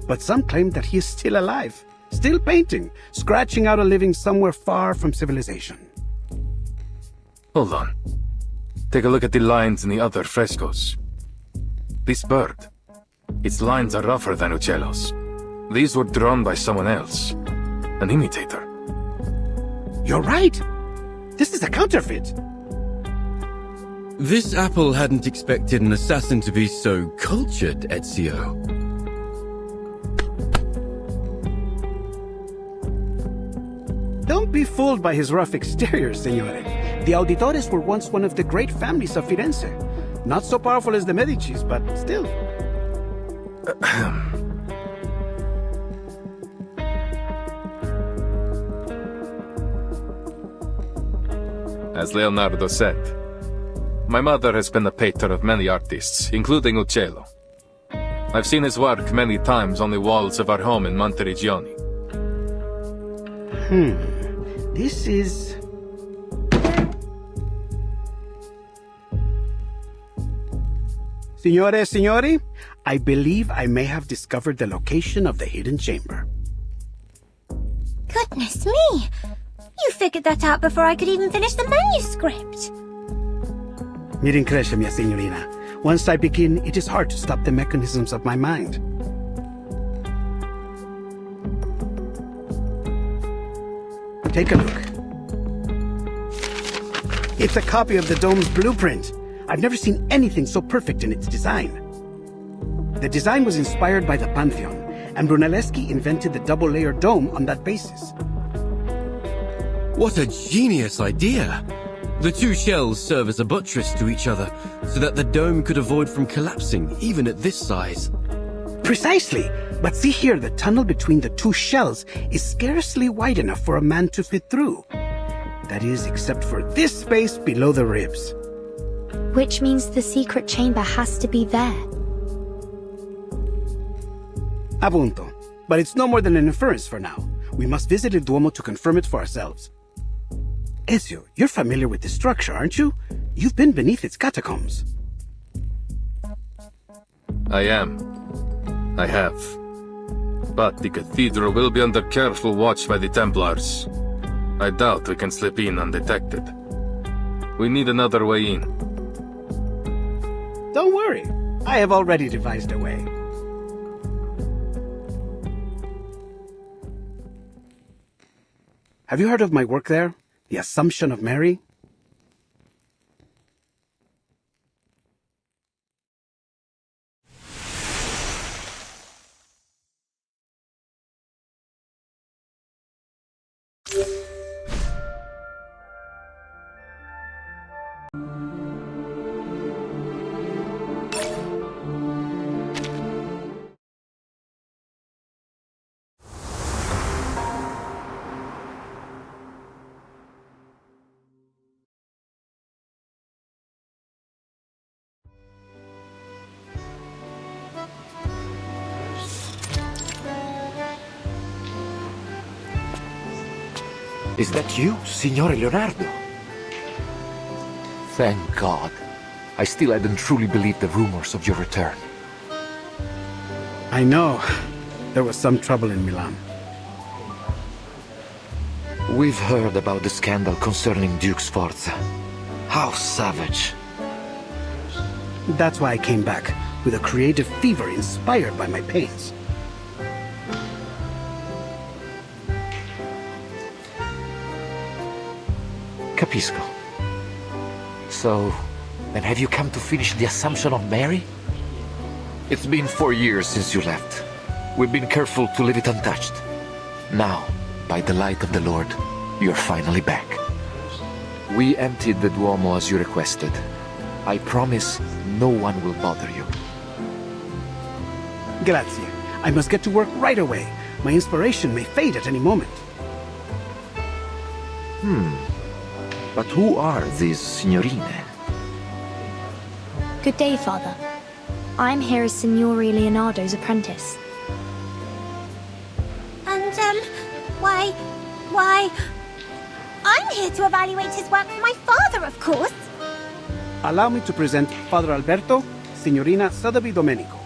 But some claim that he is still alive, still painting, scratching out a living somewhere far from civilization. Hold on. Take a look at the lines in the other frescoes. This bird, its lines are rougher than Uccello's. These were drawn by someone else, an imitator. You're right! This is a counterfeit! This apple hadn't expected an assassin to be so cultured, Ezio. Don't be fooled by his rough exterior, Signore. The Auditores were once one of the great families of Firenze. Not so powerful as the Medicis, but still. As Leonardo said, my mother has been a patron of many artists, including Uccello. I've seen his work many times on the walls of our home in Monteriggioni. This is... Signori, I believe I may have discovered the location of the hidden chamber. Goodness me! You figured that out before I could even finish the manuscript. Mi rincresce, mia signorina. Once I begin, it is hard to stop the mechanisms of my mind. Take a look. It's a copy of the dome's blueprint. I've never seen anything so perfect in its design. The design was inspired by the Pantheon, and Brunelleschi invented the double-layered dome on that basis. What a genius idea! The two shells serve as a buttress to each other, so that the dome could avoid from collapsing, even at this size. Precisely! But see here, the tunnel between the two shells is scarcely wide enough for a man to fit through. That is, except for this space below the ribs. Which means the secret chamber has to be there. Appunto. But it's no more than an inference for now. We must visit the Duomo to confirm it for ourselves. Ezio, you're familiar with this structure, aren't you? You've been beneath its catacombs. I am. I have. But the cathedral will be under careful watch by the Templars. I doubt we can slip in undetected. We need another way in. Don't worry. I have already devised a way. Have you heard of my work there? The Assumption of Mary? Is that you, Signore Leonardo? Thank God. I still hadn't truly believed the rumors of your return. I know. There was some trouble in Milan. We've heard about the scandal concerning Duke Sforza. How savage. That's why I came back, with a creative fever inspired by my pains. Capisco. So, then have you come to finish the Assumption of Mary? It's been 4 years since you left. We've been careful to leave it untouched. Now, by the light of the Lord, you're finally back. We emptied the Duomo as you requested. I promise no one will bother you. Grazie. I must get to work right away. My inspiration may fade at any moment. But who are these signorine? Good day, Father. I'm here as Signore Leonardo's apprentice. And, why... I'm here to evaluate his work for my father, of course. Allow me to present Father Alberto, Signorina Sotheby Domenico.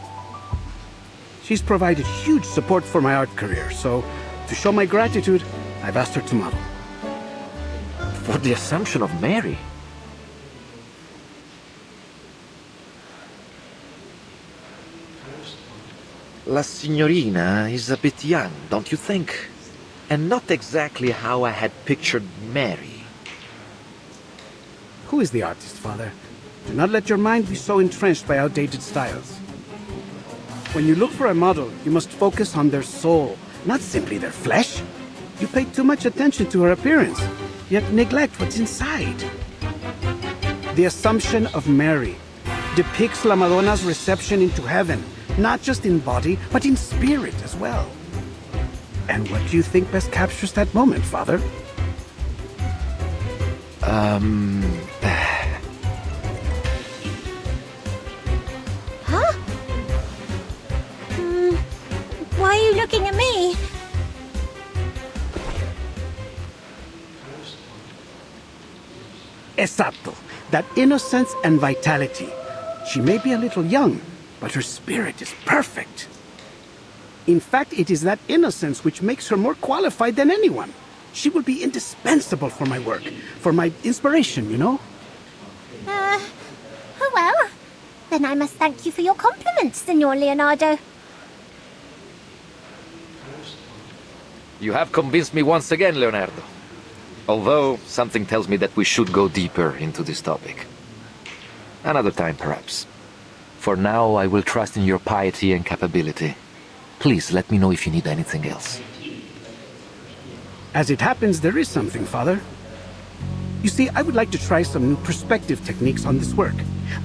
She's provided huge support for my art career, so to show my gratitude, I've asked her to model. For the Assumption of Mary? La signorina is a bit young, don't you think? And not exactly how I had pictured Mary. Who is the artist, Father? Do not let your mind be so entrenched by outdated styles. When you look for a model, you must focus on their soul, not simply their flesh. You pay too much attention to her appearance, yet neglect what's inside. The Assumption of Mary depicts La Madonna's reception into heaven, not just in body, but in spirit as well. And what do you think best captures that moment, Father? Huh? Why are you looking at me? Esatto. That innocence and vitality. She may be a little young, but her spirit is perfect. In fact, it is that innocence which makes her more qualified than anyone. She will be indispensable for my work, for my inspiration, you know? Oh well. Then I must thank you for your compliments, Signor Leonardo. You have convinced me once again, Leonardo. Although, something tells me that we should go deeper into this topic. Another time, perhaps. For now, I will trust in your piety and capability. Please let me know if you need anything else. As it happens, there is something, Father. You see, I would like to try some new perspective techniques on this work.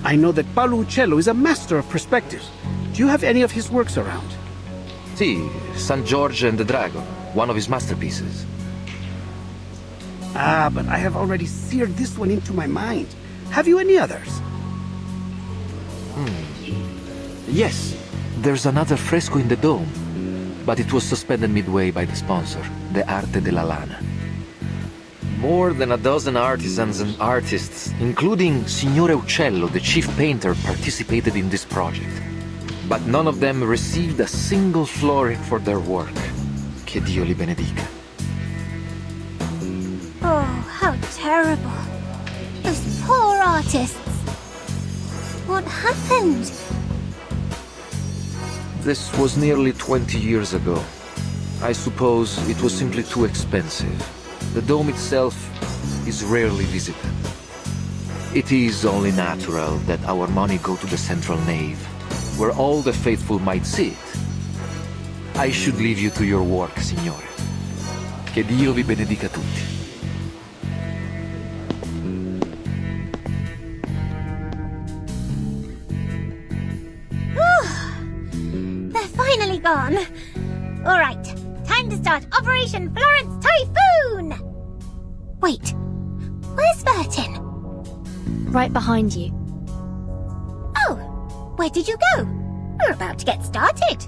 I know that Paolo Uccello is a master of perspectives. Do you have any of his works around? Sì, San George and the Dragon, one of his masterpieces. Ah, but I have already seared this one into my mind. Have you any others? Yes, there's another fresco in the dome, but it was suspended midway by the sponsor, the Arte della Lana. More than a dozen artisans and artists, including Signore Uccello, the chief painter, participated in this project. But none of them received a single florin for their work. Che Dio li benedica. Oh, how terrible. Those poor artists. What happened? This was nearly 20 years ago. I suppose it was simply too expensive. The dome itself is rarely visited. It is only natural that our money go to the central nave, where all the faithful might see it. I should leave you to your work, Signore. Che Dio vi benedica tutti. Finally gone. All right, time to start Operation Florence Typhoon! Wait, where's Vertin? Right behind you. Oh, where did you go? We're about to get started.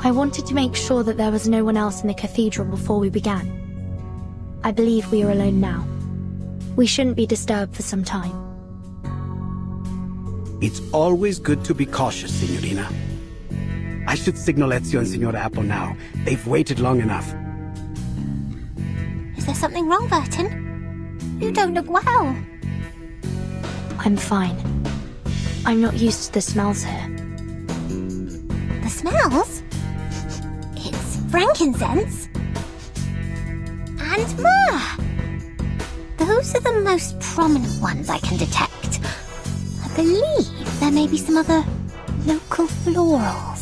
I wanted to make sure that there was no one else in the cathedral before we began. I believe we are alone now. We shouldn't be disturbed for some time. It's always good to be cautious, Signorina. I should signal Ezio and Signora Apple now. They've waited long enough. Is there something wrong, Vertin? You don't look well. I'm fine. I'm not used to the smells here. The smells? It's frankincense. And myrrh. Those are the most prominent ones I can detect. I believe there may be some other local florals.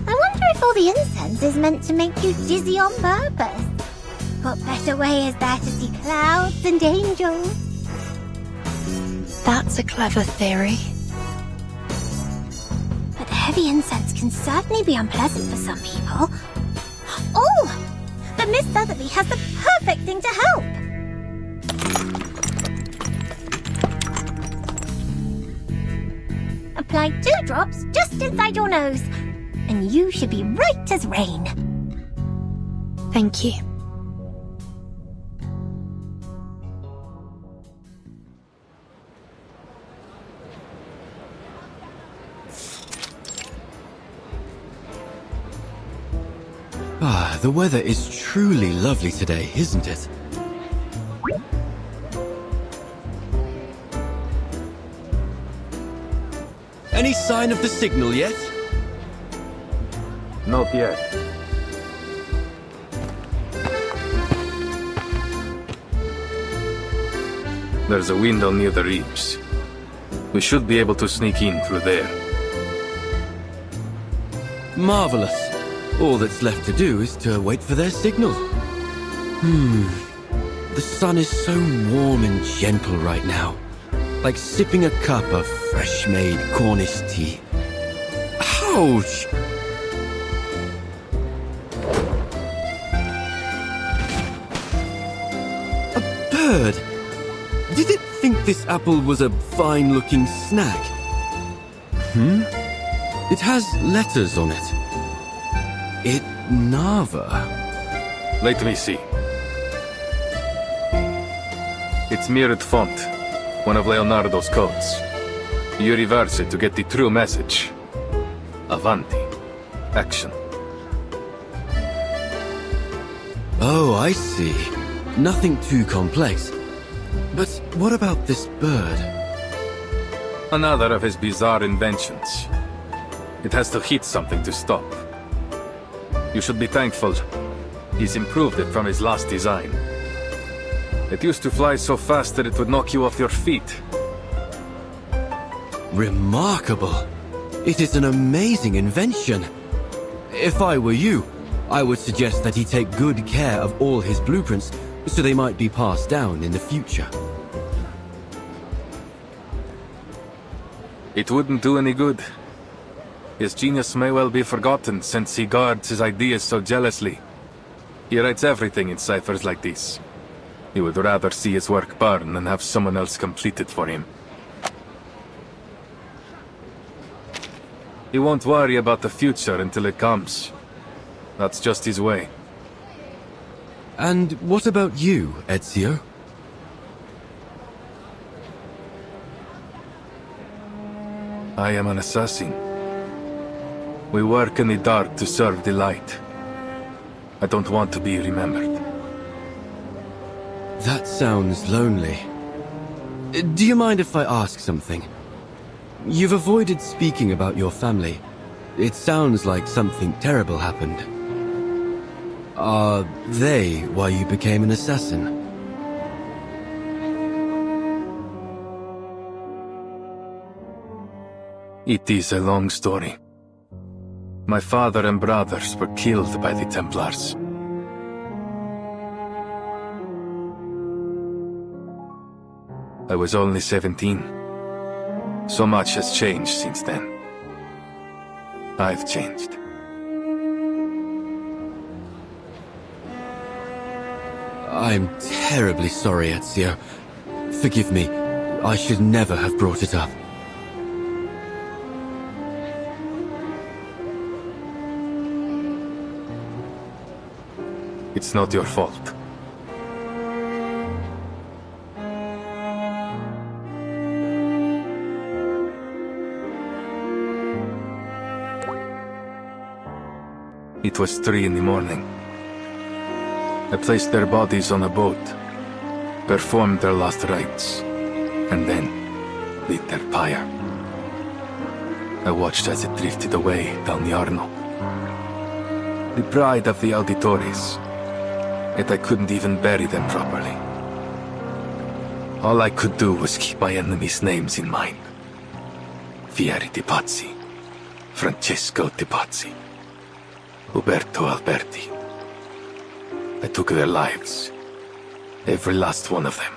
I wonder if all the incense is meant to make you dizzy on purpose. What better way is there to see clouds and angels? That's a clever theory. heavy incense can certainly be unpleasant for some people. Oh! But Miss Sotheby has the perfect thing to help! Apply 2 drops just inside your nose, and you should be right as rain. Thank you. Ah, the weather is truly lovely today, isn't it? Any sign of the signal yet? Not yet. There's a window near the reefs. We should be able to sneak in through there. Marvelous. All that's left to do is to wait for their signal. The sun is so warm and gentle right now. Like sipping a cup of fresh-made Cornish tea. Ouch! A bird! Did it think this apple was a fine-looking snack? It has letters on it. Nava. Let me see. It's mirrored font, one of Leonardo's codes. You reverse it to get the true message. Avanti. Action. Oh, I see. Nothing too complex. But what about this bird? Another of his bizarre inventions. It has to hit something to stop. You should be thankful. He's improved it from his last design. It used to fly so fast that it would knock you off your feet. Remarkable. It is an amazing invention. If I were you, I would suggest that he take good care of all his blueprints so they might be passed down in the future. It wouldn't do any good. His genius may well be forgotten since he guards his ideas so jealously. He writes everything in ciphers like this. He would rather see his work burn than have someone else complete it for him. He won't worry about the future until it comes. That's just his way. And what about you, Ezio? I am an assassin. We work in the dark to serve the light. I don't want to be remembered. That sounds lonely. Do you mind if I ask something? You've avoided speaking about your family. It sounds like something terrible happened. Are they why you became an assassin? It is a long story. My father and brothers were killed by the Templars. I was only 17. So much has changed since then. I've changed. I'm terribly sorry, Ezio. Forgive me. I should never have brought it up. It's not your fault. It was 3 in the morning. I placed their bodies on a boat, performed their last rites, and then lit their pyre. I watched as it drifted away down the Arno. The pride of the auditores, yet I couldn't even bury them properly. All I could do was keep my enemies' names in mind. Fieri de Pazzi, Francesco de Pazzi, Uberto Alberti. I took their lives, every last one of them.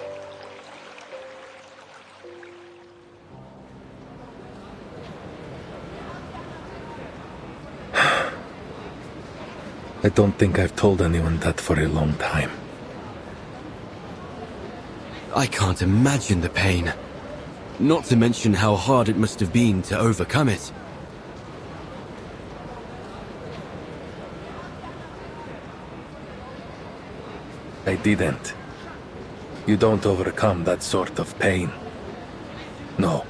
I don't think I've told anyone that for a long time. I can't imagine the pain. Not to mention how hard it must have been to overcome it. I didn't. You don't overcome that sort of pain. No.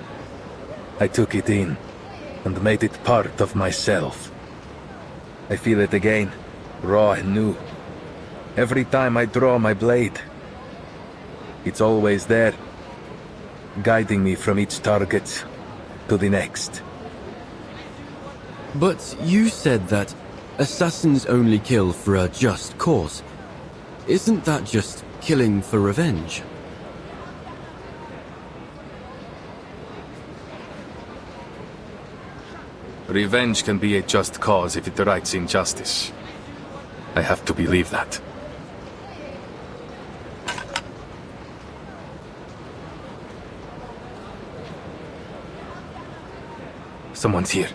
I took it in, and made it part of myself. I feel it again, raw and new. Every time I draw my blade. It's always there, guiding me from each target to the next. But you said that assassins only kill for a just cause. Isn't that just killing for revenge? Revenge can be a just cause if it rights injustice. I have to believe that. Someone's here.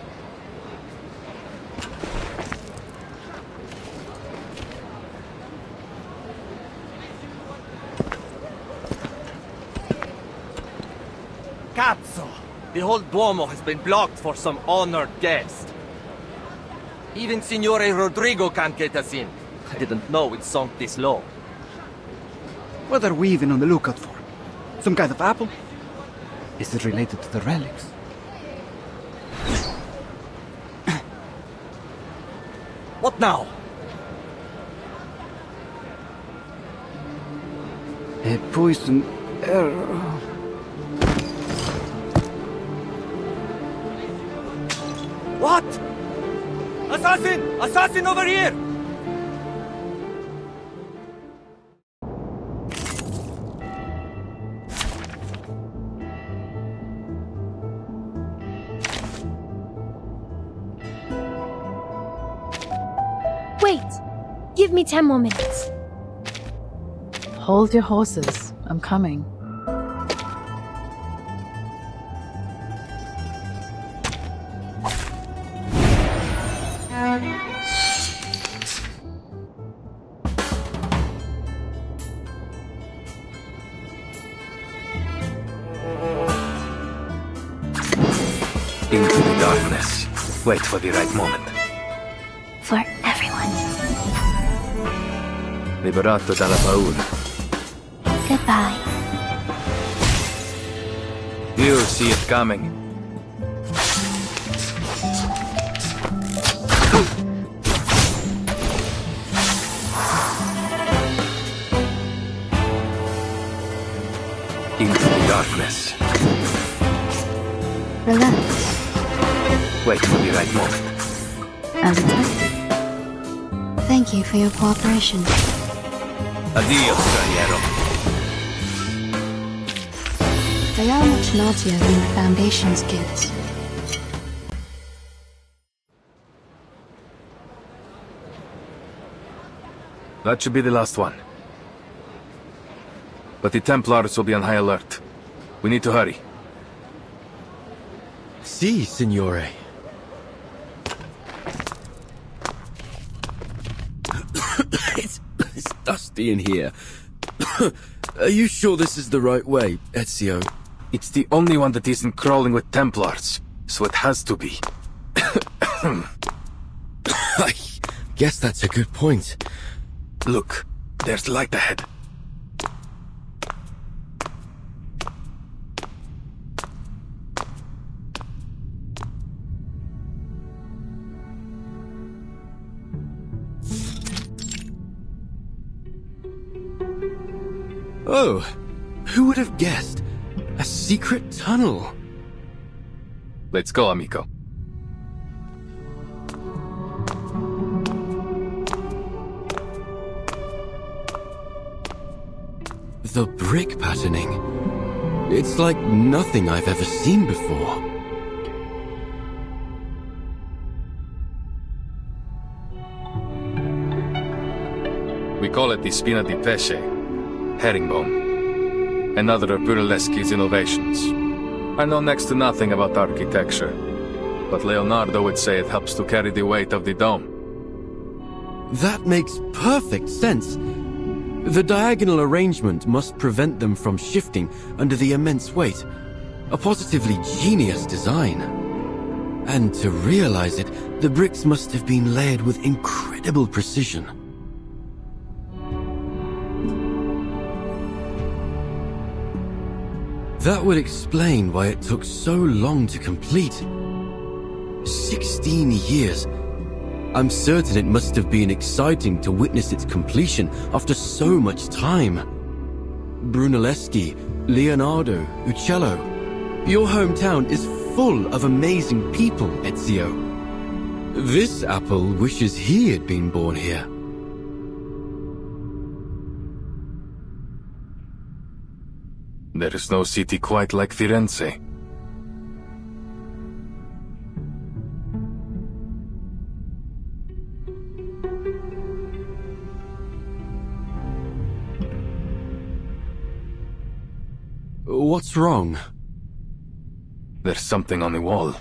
Cazzo! The whole Duomo has been blocked for some honored guest. Even Signore Rodrigo can't get us in. I didn't know it sunk this low. What are we even on the lookout for? Some kind of apple? Is it related to the relics? What now? A poison arrow. What? Assassin! Assassin over here! Wait! Give me 10 more minutes. Hold your horses. I'm coming. Into the darkness. Wait for the right moment. For everyone. Liberato dalla paura. Goodbye. You'll see it coming. Into the darkness. Relax. Wait for the right moment. As expected. Thank you for your cooperation. Addio, straniero. They are much naughtier than the Foundation's kids. That should be the last one. But the Templars will be on high alert. We need to hurry. Si, signore. It's dusty in here. Are you sure this is the right way, Ezio? It's the only one that isn't crawling with Templars, so it has to be. I guess that's a good point. Look, there's light ahead. Oh, who would have guessed? A secret tunnel. Let's go, amico. The brick patterning. It's like nothing I've ever seen before. We call it the spina di pesce, herringbone. Another of Burleschi's innovations. I know next to nothing about architecture, but Leonardo would say it helps to carry the weight of the dome. That makes perfect sense. The diagonal arrangement must prevent them from shifting under the immense weight. A positively genius design. And to realize it, the bricks must have been layered with incredible precision. That would explain why it took so long to complete. 16 years. I'm certain it must have been exciting to witness its completion after so much time. Brunelleschi, Leonardo, Uccello. Your hometown is full of amazing people, Ezio. This apple wishes he had been born here. There is no city quite like Firenze. What's wrong? There's something on the wall.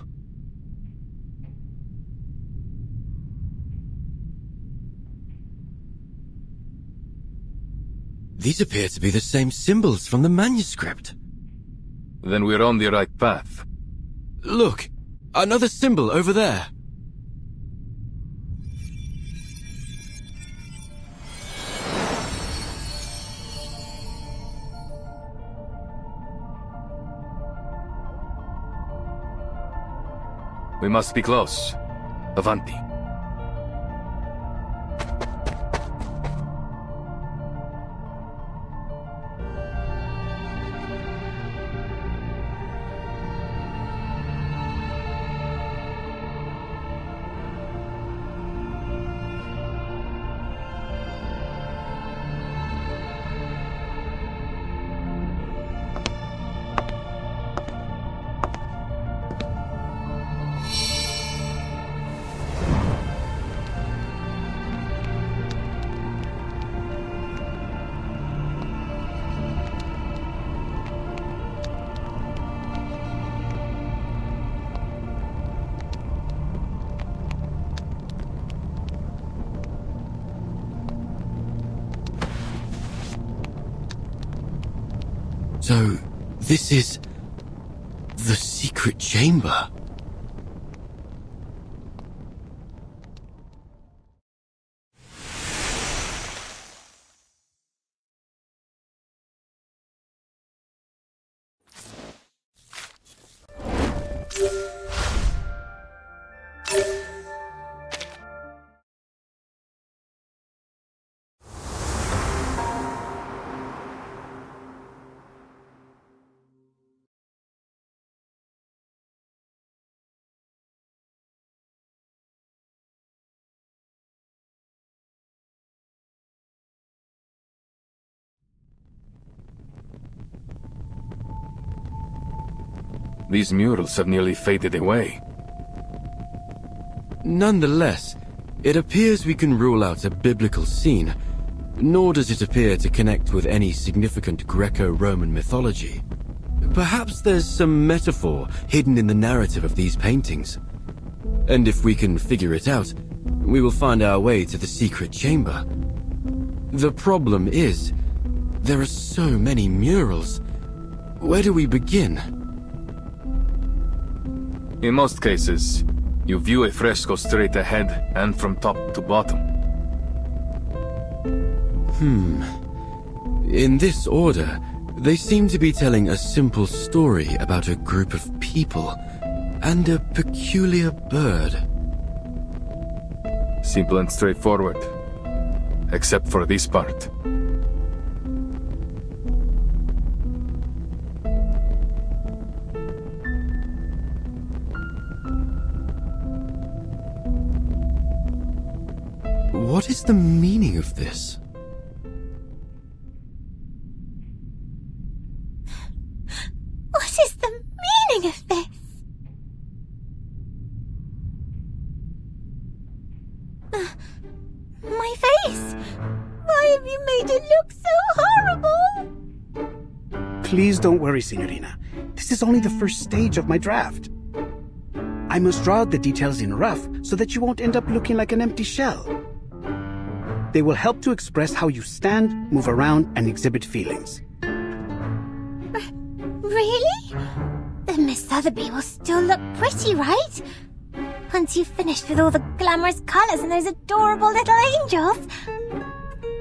These appear to be the same symbols from the manuscript. Then we're on the right path. Look! Another symbol over there! We must be close. Avanti. So, this is the secret chamber. These murals have nearly faded away. Nonetheless, it appears we can rule out a biblical scene, nor does it appear to connect with any significant Greco-Roman mythology. Perhaps there's some metaphor hidden in the narrative of these paintings. And if we can figure it out, we will find our way to the secret chamber. The problem is, there are so many murals. Where do we begin? In most cases, you view a fresco straight ahead and from top to bottom. In this order, they seem to be telling a simple story about a group of people and a peculiar bird. Simple and straightforward. Except for this part. What is the meaning of this? What is the meaning of this? My face! Why have you made it look so horrible? Please don't worry, Signorina. This is only the first stage of my draft. I must draw out the details in rough so that you won't end up looking like an empty shell. They will help to express how you stand, move around, and exhibit feelings. Really? Then Miss Sotheby will still look pretty, right? Once you've finished with all the glamorous colors and those adorable little angels.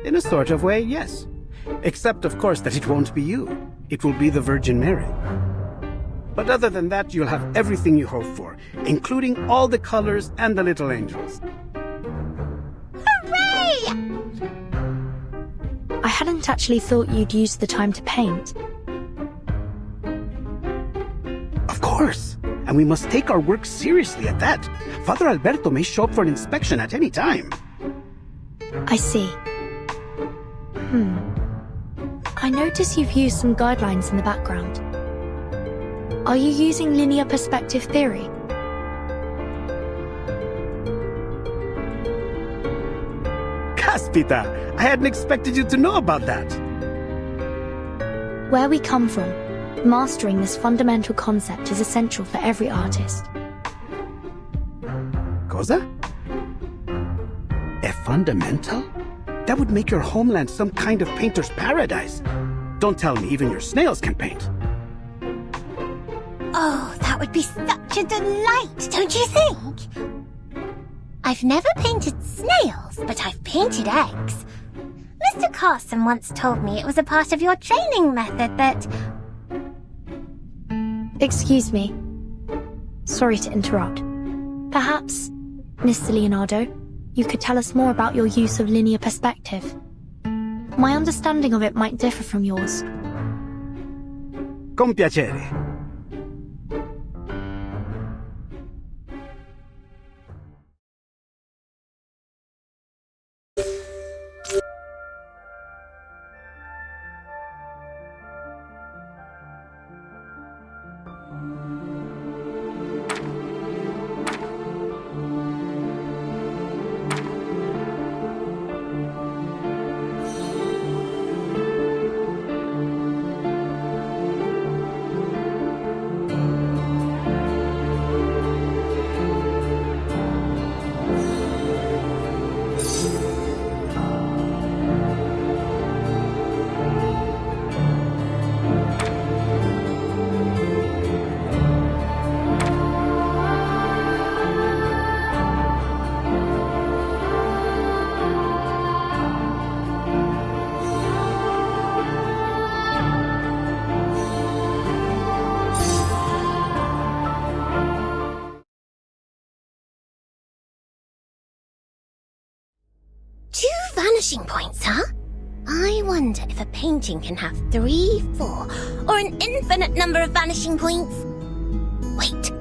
In a sort of way, yes. Except, of course, that it won't be you. It will be the Virgin Mary. But other than that, you'll have everything you hope for, including all the colors and the little angels. Hooray! I hadn't actually thought you'd use the time to paint. Of course. And we must take our work seriously at that. Father Alberto may show up for an inspection at any time. I see. I notice you've used some guidelines in the background. Are you using linear perspective theory? Caspita, I hadn't expected you to know about that. Where we come from, mastering this fundamental concept is essential for every artist. Cosa? A fundamental? That would make your homeland some kind of painter's paradise. Don't tell me even your snails can paint. Oh, that would be such a delight, don't you think? I've never painted snails, but I've painted eggs. Mr. Carson once told me it was a part of your training method that... Excuse me. Sorry to interrupt. Perhaps, Mr. Leonardo, you could tell us more about your use of linear perspective. My understanding of it might differ from yours. Con piacere. Vanishing points, huh? I wonder if a painting can have 3, 4, or an infinite number of vanishing points. Wait,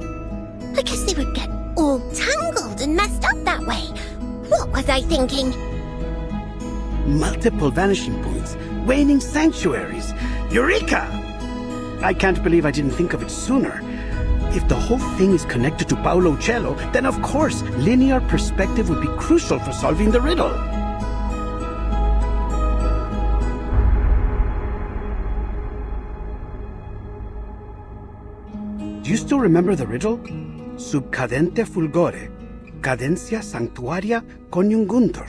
I guess they would get all tangled and messed up that way. What was I thinking? Multiple vanishing points, waning sanctuaries. Eureka! I can't believe I didn't think of it sooner. If the whole thing is connected to Paolo Uccello, then of course, linear perspective would be crucial for solving the riddle. Do you still remember the riddle? Sub cadente fulgore, cadencia sanctuaria coniunguntur.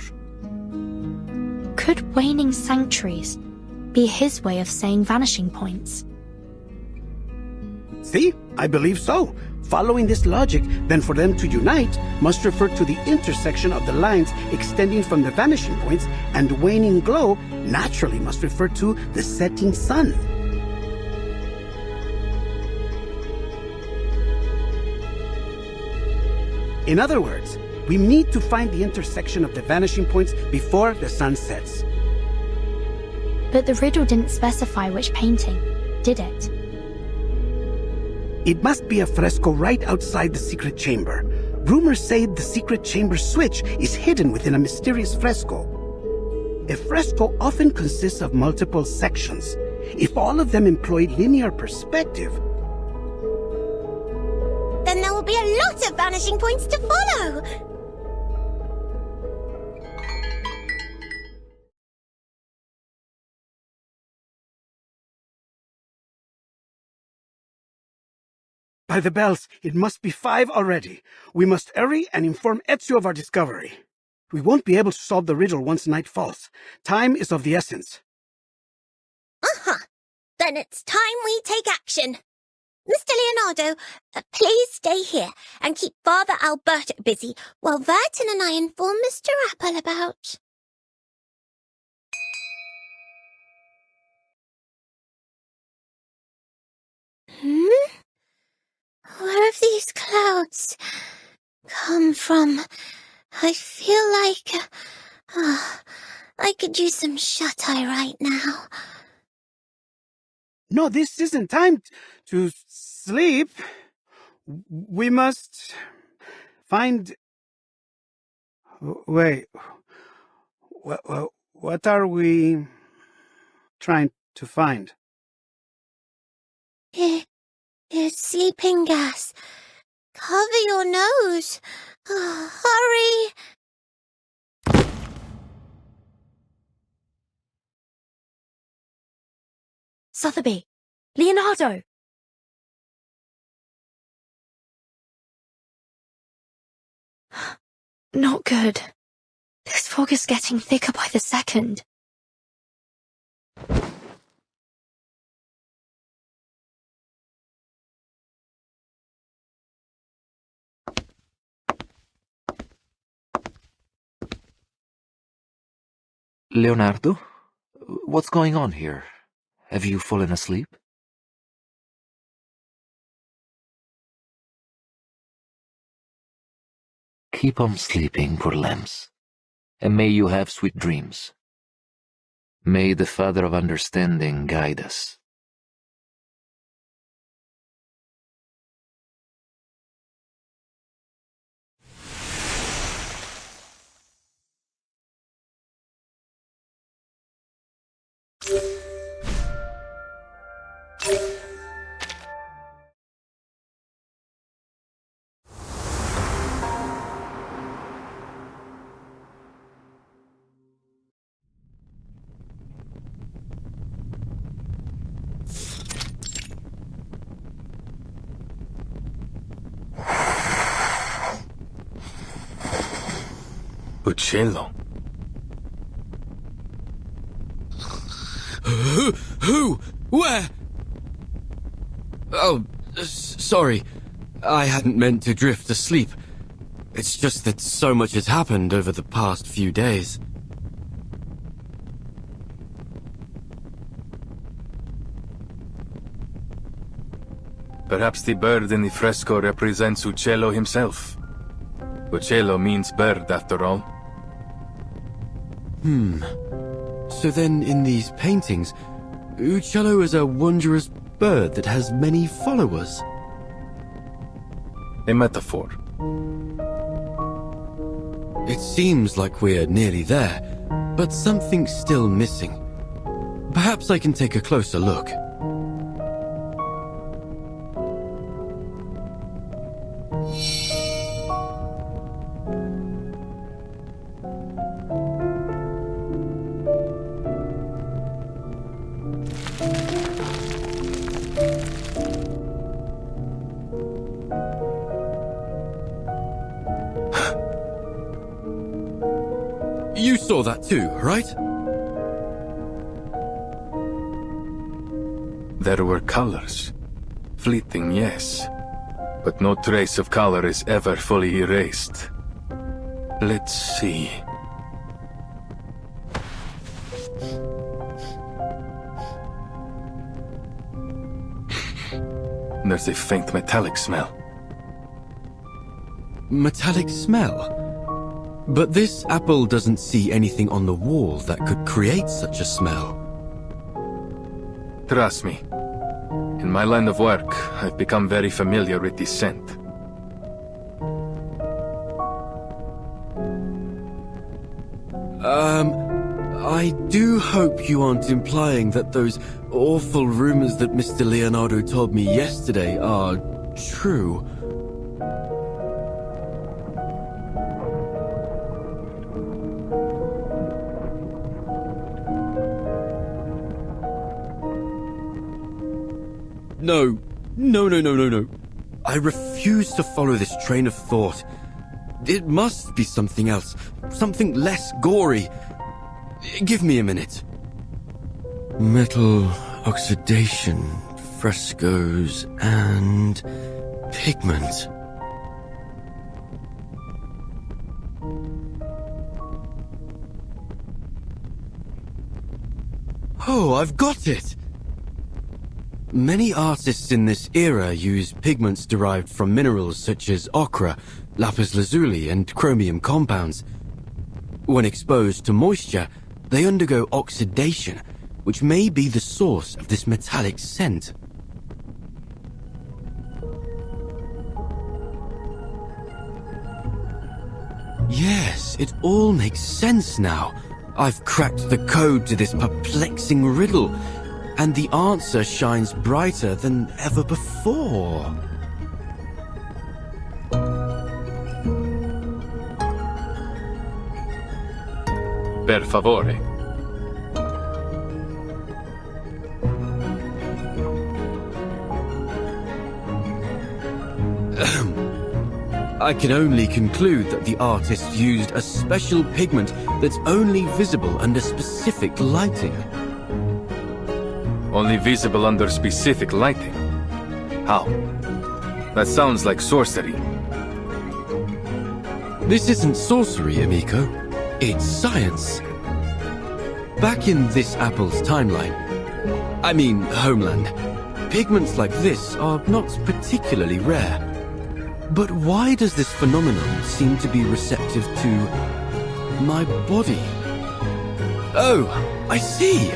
Could waning sanctuaries be his way of saying vanishing points? See? I believe so. Following this logic, then for them to unite must refer to the intersection of the lines extending from the vanishing points, and waning glow naturally must refer to the setting sun. In other words, we need to find the intersection of the vanishing points before the sun sets. But the riddle didn't specify which painting, did it? It must be a fresco right outside the secret chamber. Rumors say the secret chamber switch is hidden within a mysterious fresco. A fresco often consists of multiple sections. If all of them employ linear perspective, then there will be a lot of vanishing points to follow. By the bells, it must be 5 already. We must hurry and inform Ezio of our discovery. We won't be able to solve the riddle once night falls. Time is of the essence. Then it's time we take action. Mr. Leonardo, please stay here and keep Father Alberto busy while Vertin and I inform Mr. Apple about... Where have these clouds come from? I feel like... I could use some shut-eye right now. No, this isn't time to sleep. We must find... Wait. What are we trying to find? It's sleeping gas. Cover your nose. Hurry. Sotheby! Leonardo! Not good. This fog is getting thicker by the second. Leonardo? What's going on here? Have you fallen asleep? Keep on sleeping, poor lambs, and may you have sweet dreams. May the Father of Understanding guide us. Uccello. Who? Where? Oh, sorry. I hadn't meant to drift asleep. It's just that so much has happened over the past few days. Perhaps the bird in the fresco represents Uccello himself. Uccello means bird, after all. So then, in these paintings, Uccello is a wondrous bird that has many followers. A metaphor. It seems like we're nearly there, but something's still missing. Perhaps I can take a closer look. You saw that too, right? There were colors. Fleeting, yes. But no trace of color is ever fully erased. Let's see. There's a faint metallic smell. Metallic smell? But this apple doesn't see anything on the wall that could create such a smell. Trust me. In my line of work, I've become very familiar with this scent. I do hope you aren't implying that those awful rumors that Mr. Leonardo told me yesterday are true. No. I refuse to follow this train of thought. It must be something else. Something less gory. Give me a minute. Metal oxidation, frescoes, and pigment. Oh, I've got it! Many artists in this era use pigments derived from minerals such as ochre, lapis lazuli, and chromium compounds. When exposed to moisture, they undergo oxidation, which may be the source of this metallic scent. Yes, it all makes sense now. I've cracked the code to this perplexing riddle, and the answer shines brighter than ever before. Per favore. I can only conclude that the artist used a special pigment that's only visible under specific lighting. Only visible under specific lighting? How? That sounds like sorcery. This isn't sorcery, amico. It's science. Back in this apple's timeline, I mean homeland, pigments like this are not particularly rare. But why does this phenomenon seem to be receptive to my body? Oh, I see!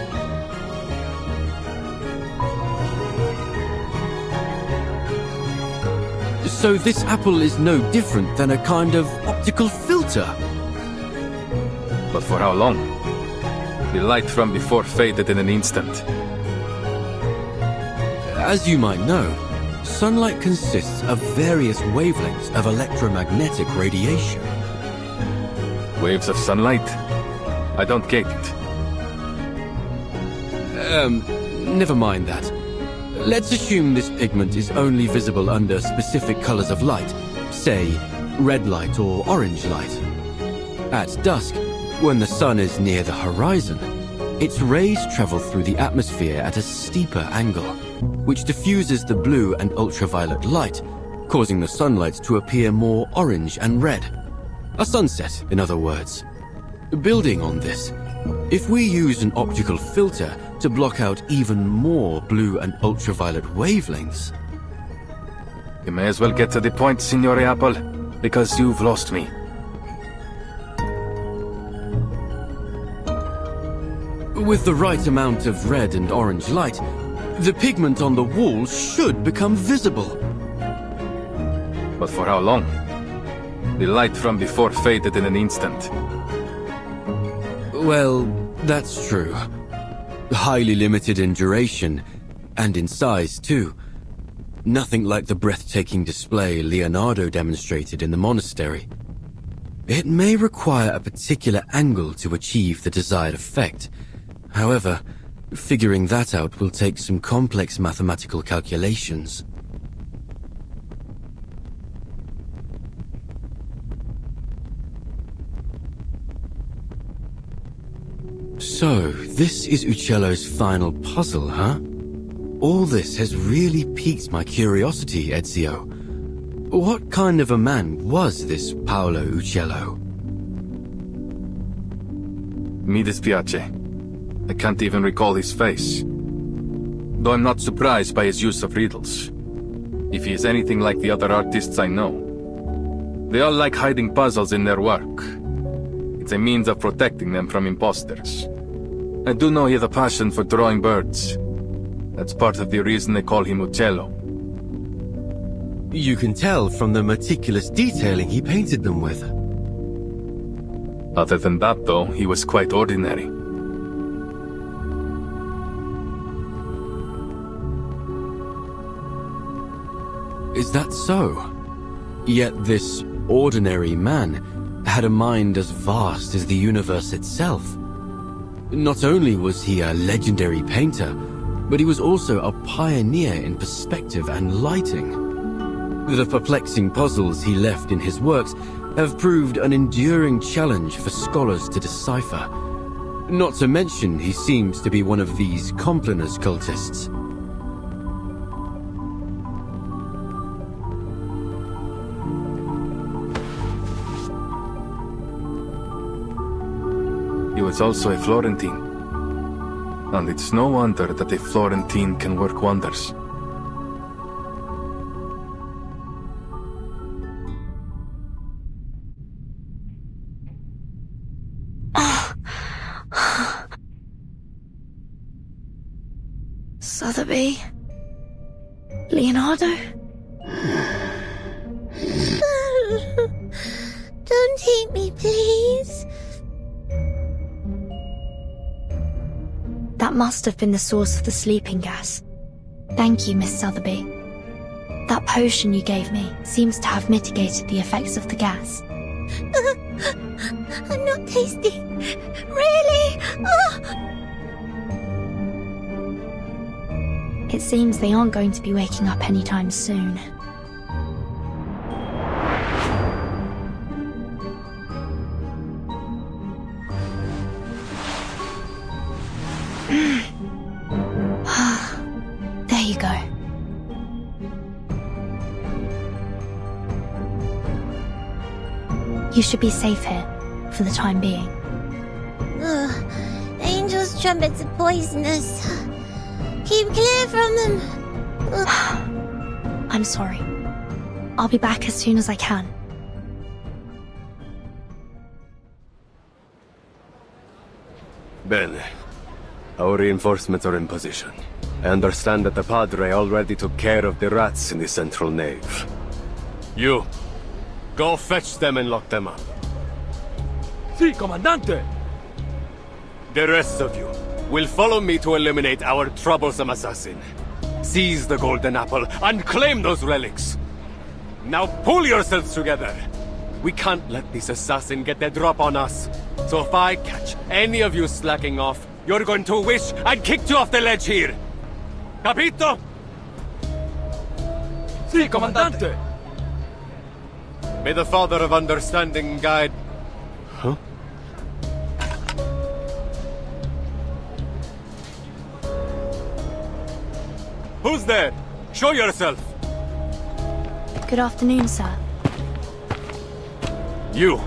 So this apple is no different than a kind of optical filter. But for how long? The light from before faded in an instant. As you might know, sunlight consists of various wavelengths of electromagnetic radiation. Waves of sunlight? I don't get it. Never mind that. Let's assume this pigment is only visible under specific colors of light, say, red light or orange light. At dusk, when the sun is near the horizon, its rays travel through the atmosphere at a steeper angle, which diffuses the blue and ultraviolet light, causing the sunlight to appear more orange and red. A sunset, in other words. Building on this, if we use an optical filter to block out even more blue and ultraviolet wavelengths... You may as well get to the point, Signore Apple, because you've lost me. With the right amount of red and orange light, the pigment on the wall should become visible. But for how long? The light from before faded in an instant. Well, that's true. Highly limited in duration, and in size too. Nothing like the breathtaking display Leonardo demonstrated in the monastery. It may require a particular angle to achieve the desired effect. However, figuring that out will take some complex mathematical calculations. So, this is Uccello's final puzzle, huh? All this has really piqued my curiosity, Ezio. What kind of a man was this Paolo Uccello? Mi dispiace. I can't even recall his face. Though I'm not surprised by his use of riddles. If he is anything like the other artists I know. They all like hiding puzzles in their work. It's a means of protecting them from imposters. I do know he has a passion for drawing birds. That's part of the reason they call him Uccello. You can tell from the meticulous detailing he painted them with. Other than that, though, he was quite ordinary. Is that so? Yet this ordinary man had a mind as vast as the universe itself. Not only was he a legendary painter, but he was also a pioneer in perspective and lighting. The perplexing puzzles he left in his works have proved an enduring challenge for scholars to decipher. Not to mention, he seems to be one of these Compliners cultists. He was also a Florentine. And it's no wonder that a Florentine can work wonders. Sotheby? Leonardo? Don't take me, please. That must have been the source of the sleeping gas. Thank you, Miss Sotheby. That potion you gave me seems to have mitigated the effects of the gas. I'm not tasty. Really? It seems they aren't going to be waking up anytime soon. There you go. You should be safe here, for the time being. Angel's trumpets are poisonous. Keep clear from them. I'm sorry. I'll be back as soon as I can. Bene. Our reinforcements are in position. I understand that the Padre already took care of the rats in the central nave. You, go fetch them and lock them up. Si, Comandante! The rest of you will follow me to eliminate our troublesome assassin. Seize the golden apple and claim those relics. Now pull yourselves together. We can't let this assassin get the drop on us. So if I catch any of you slacking off, you're going to wish I'd kicked you off the ledge here. Capito? Si, Comandante! May the Father of Understanding guide... Huh? Who's there? Show yourself! Good afternoon, sir. You!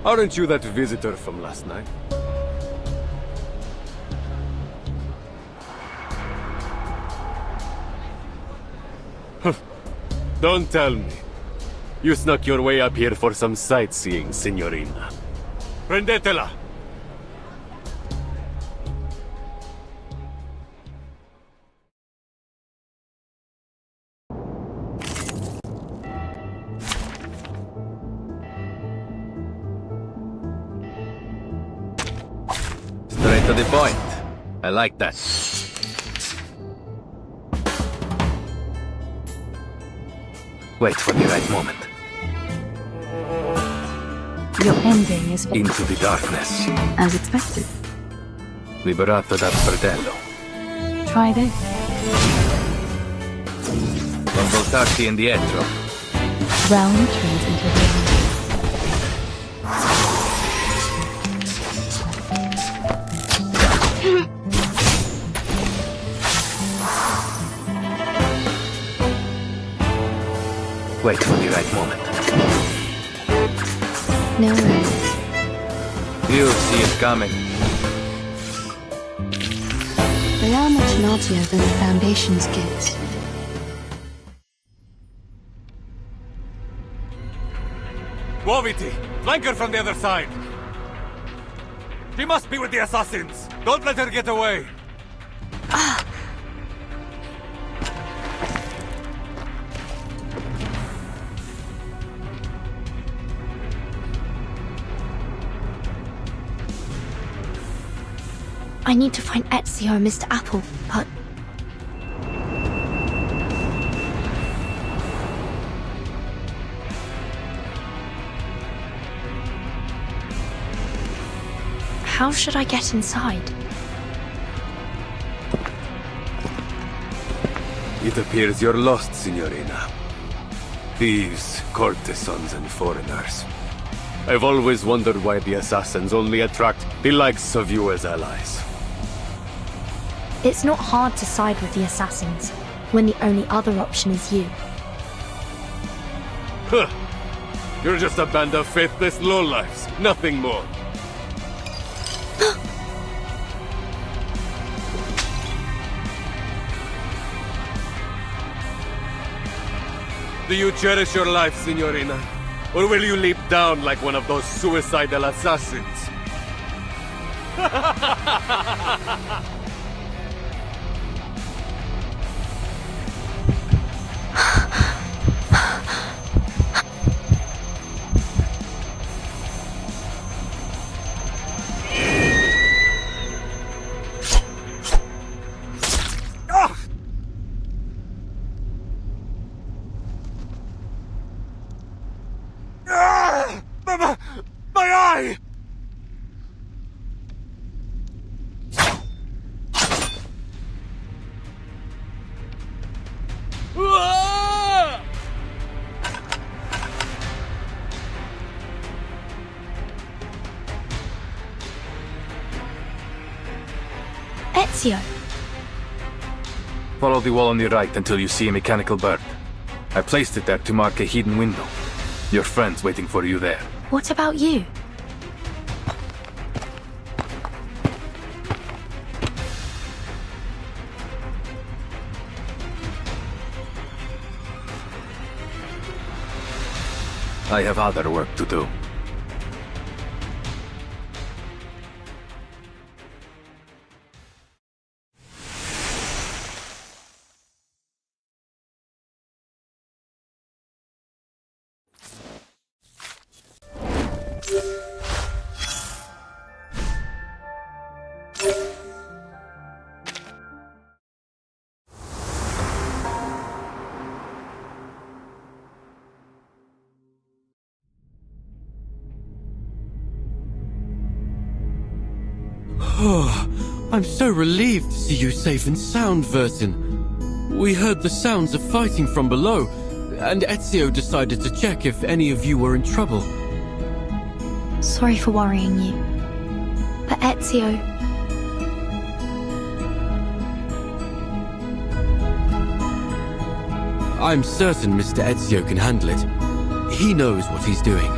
Aren't you that visitor from last night? Don't tell me. You snuck your way up here for some sightseeing, signorina. Prendetela! Straight to the point. I like that. Wait for the right moment. Your ending is Into the darkness. as expected. Liberato dal fratello. Try this. Non voltarti indietro. Realm turns into realm. Wait for the right moment. No worries. You see it coming. They are much naughtier than the Foundation's kids. Muoviti! Flank her from the other side! She must be with the assassins! Don't let her get away! I need to find Ezio and Mr. Apple, but... How should I get inside? It appears you're lost, signorina. Thieves, courtesans, and foreigners. I've always wondered why the assassins only attract the likes of you as allies. It's not hard to side with the assassins, when the only other option is you. Huh. You're just a band of faithless lowlifes, nothing more. Do you cherish your life, Signorina? Or will you leap down like one of those suicidal assassins? My eye! Ezio! Follow the wall on the right until you see a mechanical bird. I placed it there to mark a hidden window. Your friend's waiting for you there. What about you? I have other work to do. Oh, I'm so relieved to see you safe and sound, Vertin. We heard the sounds of fighting from below, and Ezio decided to check if any of you were in trouble. Sorry for worrying you. But Ezio... I'm certain Mr. Ezio can handle it. He knows what he's doing.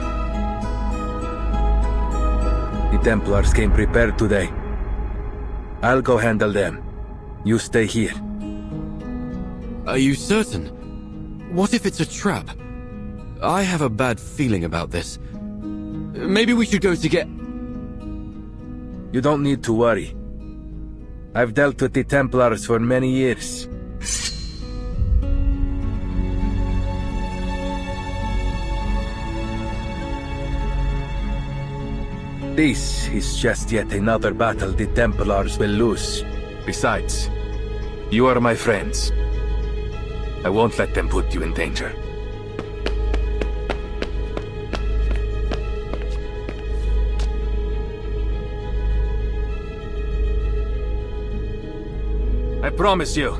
The Templars came prepared today. I'll go handle them. You stay here. Are you certain? What if it's a trap? I have a bad feeling about this. Maybe we should go to get... You don't need to worry. I've dealt with the Templars for many years. This is just yet another battle the Templars will lose. Besides, you are my friends. I won't let them put you in danger. I promise you,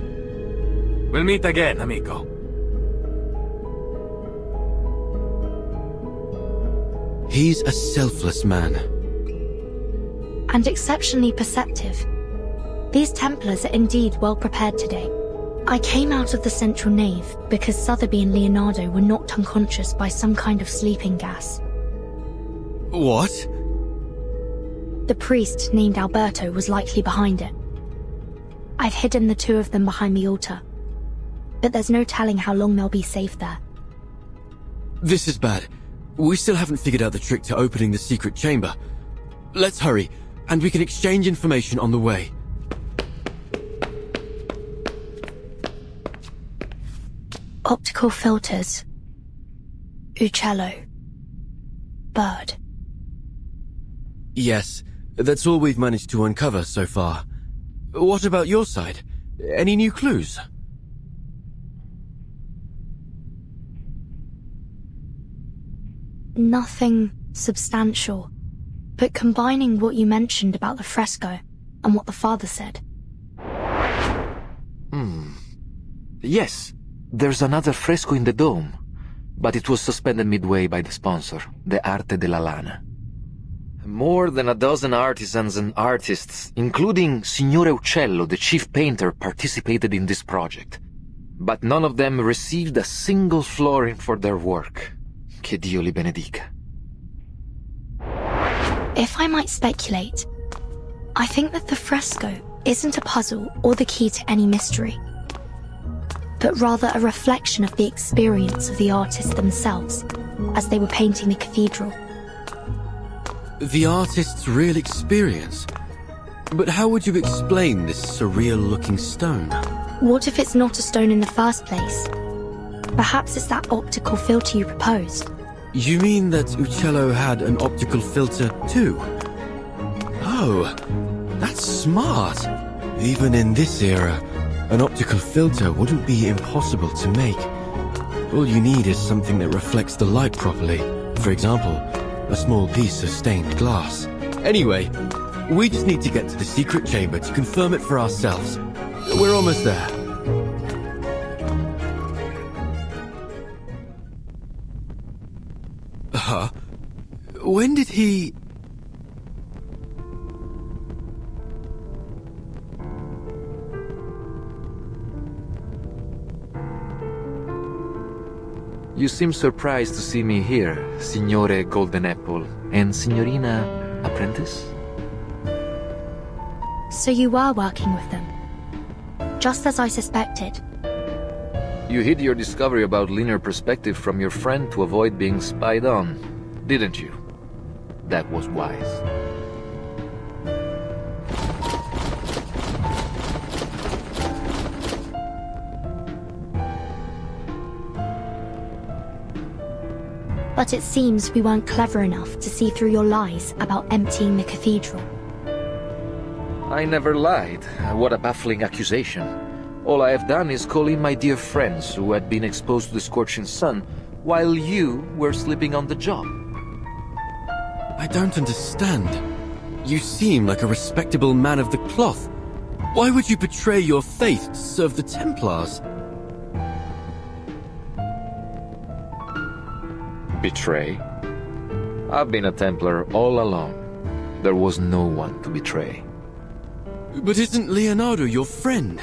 we'll meet again, amigo. He's a selfless man. And exceptionally perceptive. These Templars are indeed well prepared today. I came out of the central nave because Sotheby and Leonardo were knocked unconscious by some kind of sleeping gas. What? The priest, named Alberto, was likely behind it. I've hidden the two of them behind the altar, but there's no telling how long they'll be safe there. This is bad. We still haven't figured out the trick to opening the secret chamber. Let's hurry, and we can exchange information on the way. Optical filters. Uccello. Bird. Yes, that's all we've managed to uncover so far. What about your side? Any new clues? Nothing substantial, but combining what you mentioned about the fresco and what the father said. Yes, there's another fresco in the dome. but it was suspended midway by the sponsor, the Arte della Lana. More than a dozen artisans and artists, including Signore Uccello, the chief painter, participated in this project. But none of them received a single florin for their work. Che Dio li benedica. If I might speculate, I think that the fresco isn't a puzzle or the key to any mystery, but rather a reflection of the experience of the artists themselves as they were painting the cathedral. The artist's real experience? But how would you explain this surreal-looking stone? What if it's not a stone in the first place? Perhaps it's that optical filter you proposed. You mean that Uccello had an optical filter too? Oh, that's smart. Even in this era, an optical filter wouldn't be impossible to make. All you need is something that reflects the light properly. For example, a small piece of stained glass. Anyway, we just need to get to the secret chamber to confirm it for ourselves. We're almost there. Huh? When did he... You seem surprised to see me here, Signore Golden Apple, and Signorina Apprentice? So you were working with them, just as I suspected. You hid your discovery about linear perspective from your friend to avoid being spied on, didn't you? That was wise. But it seems we weren't clever enough to see through your lies about emptying the cathedral. I never lied. What a baffling accusation. All I have done is call in my dear friends who had been exposed to the scorching sun, while you were sleeping on the job. I don't understand. You seem like a respectable man of the cloth. Why would you betray your faith to serve the Templars? Betray? I've been a Templar all along. There was no one to betray. But isn't Leonardo your friend?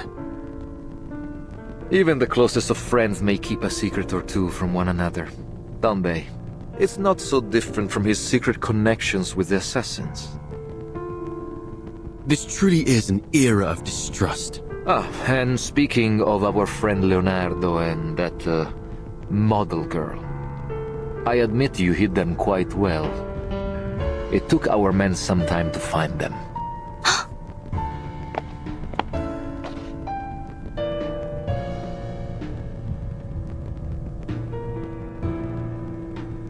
Even the closest of friends may keep a secret or two from one another, don't they? It's not so different from his secret connections with the assassins. This truly is an era of distrust. Ah, and speaking of our friend Leonardo and that, model girl, I admit you hid them quite well. It took our men some time to find them.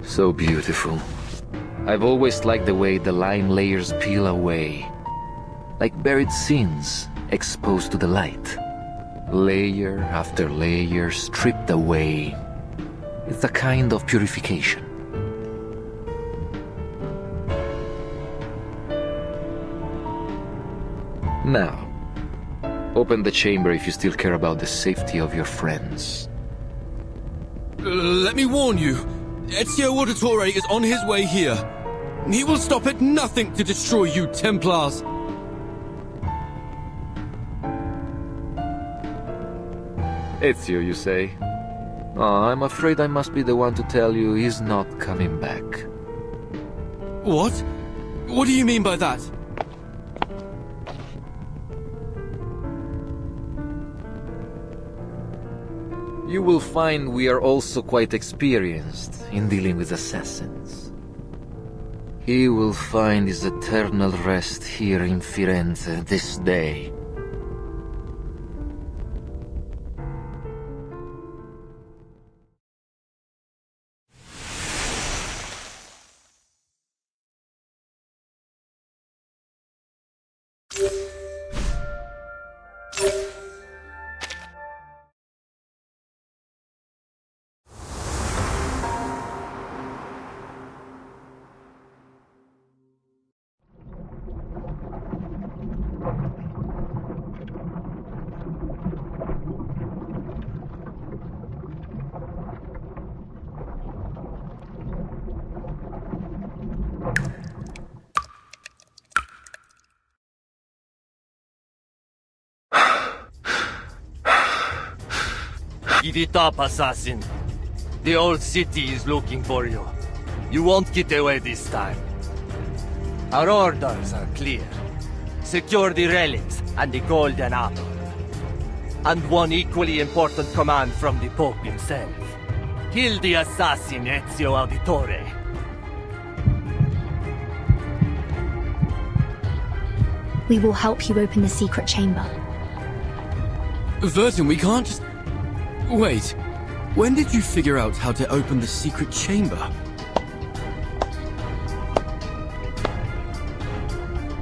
So beautiful. I've always liked the way the line layers peel away. Like buried sins exposed to the light. Layer after layer stripped away. It's a kind of purification. Now, open the chamber if you still care about the safety of your friends. Let me warn you, Ezio Auditore is on his way here. He will stop at nothing to destroy you Templars. Ezio, you say? Oh, I'm afraid I must be the one to tell you he's not coming back. What? What do you mean by that? You will find we are also quite experienced in dealing with assassins. He will find his eternal rest here in Firenze this day. Give it up, assassin. The old city is looking for you. You won't get away this time. Our orders are clear. Secure the relics and the golden apple. And one equally important command from the Pope himself. Kill the assassin Ezio Auditore. We will help you open the secret chamber. Vertin, we can't just... Wait. When did you figure out how to open the secret chamber?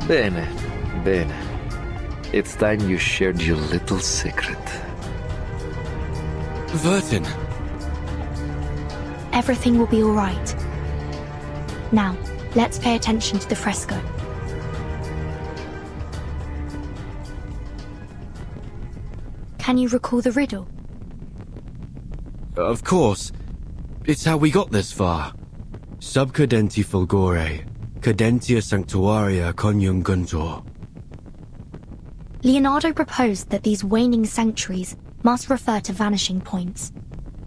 Bene, bene. It's time you shared your little secret. Vertin. Everything will be all right. Now, let's pay attention to the fresco. Can you recall the riddle? Of course. It's how we got this far. Sub cadenti fulgore, cadentia sanctuaria coniunguntur. Leonardo proposed that these waning sanctuaries must refer to vanishing points.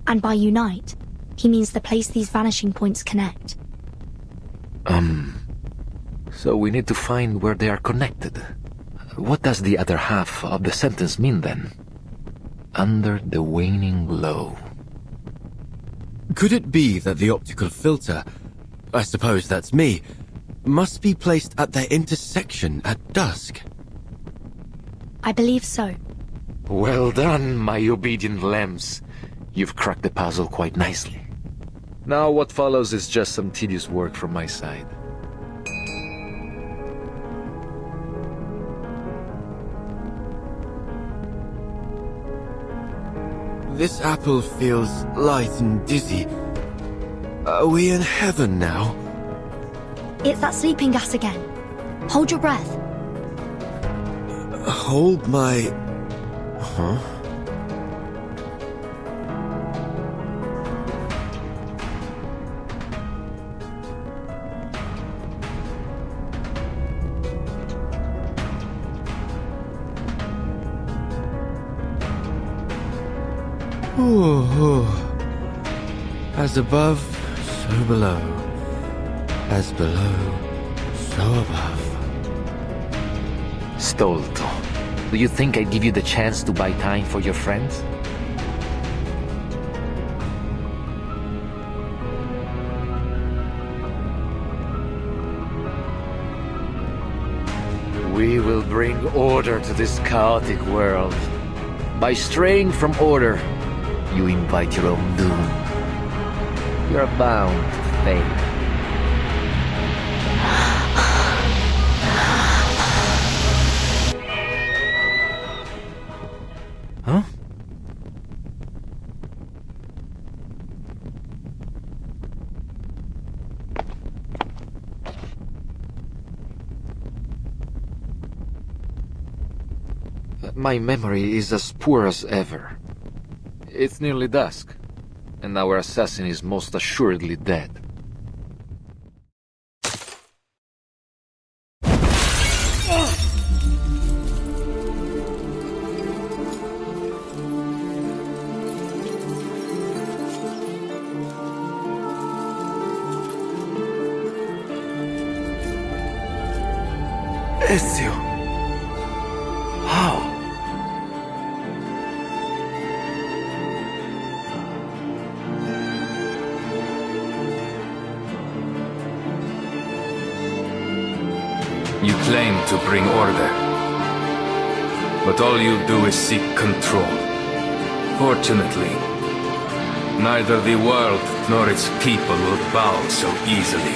And by unite, he means the place these vanishing points connect. So we need to find where they are connected. What does the other half of the sentence mean then? Under the waning glow. Could it be that the optical filter, I suppose that's me, must be placed at their intersection at dusk? I believe so. Well done, my obedient lambs. You've cracked the puzzle quite nicely. Now what follows is just some tedious work from my side. This apple feels light and dizzy. Are we in heaven now? It's that sleeping gas again. Hold your breath. Hold my... Huh? Ooh. As above, so below. As below, so above. Stolto, do you think I'd give you the chance to buy time for your friends? We will bring order to this chaotic world. By straying from order, you invite your own doom. You're bound to fail. Huh? My memory is as poor as ever. It's nearly dusk, and our assassin is most assuredly dead. Ezio! How? You claim to bring order, but all you do is seek control. Fortunately, neither the world nor its people will bow so easily.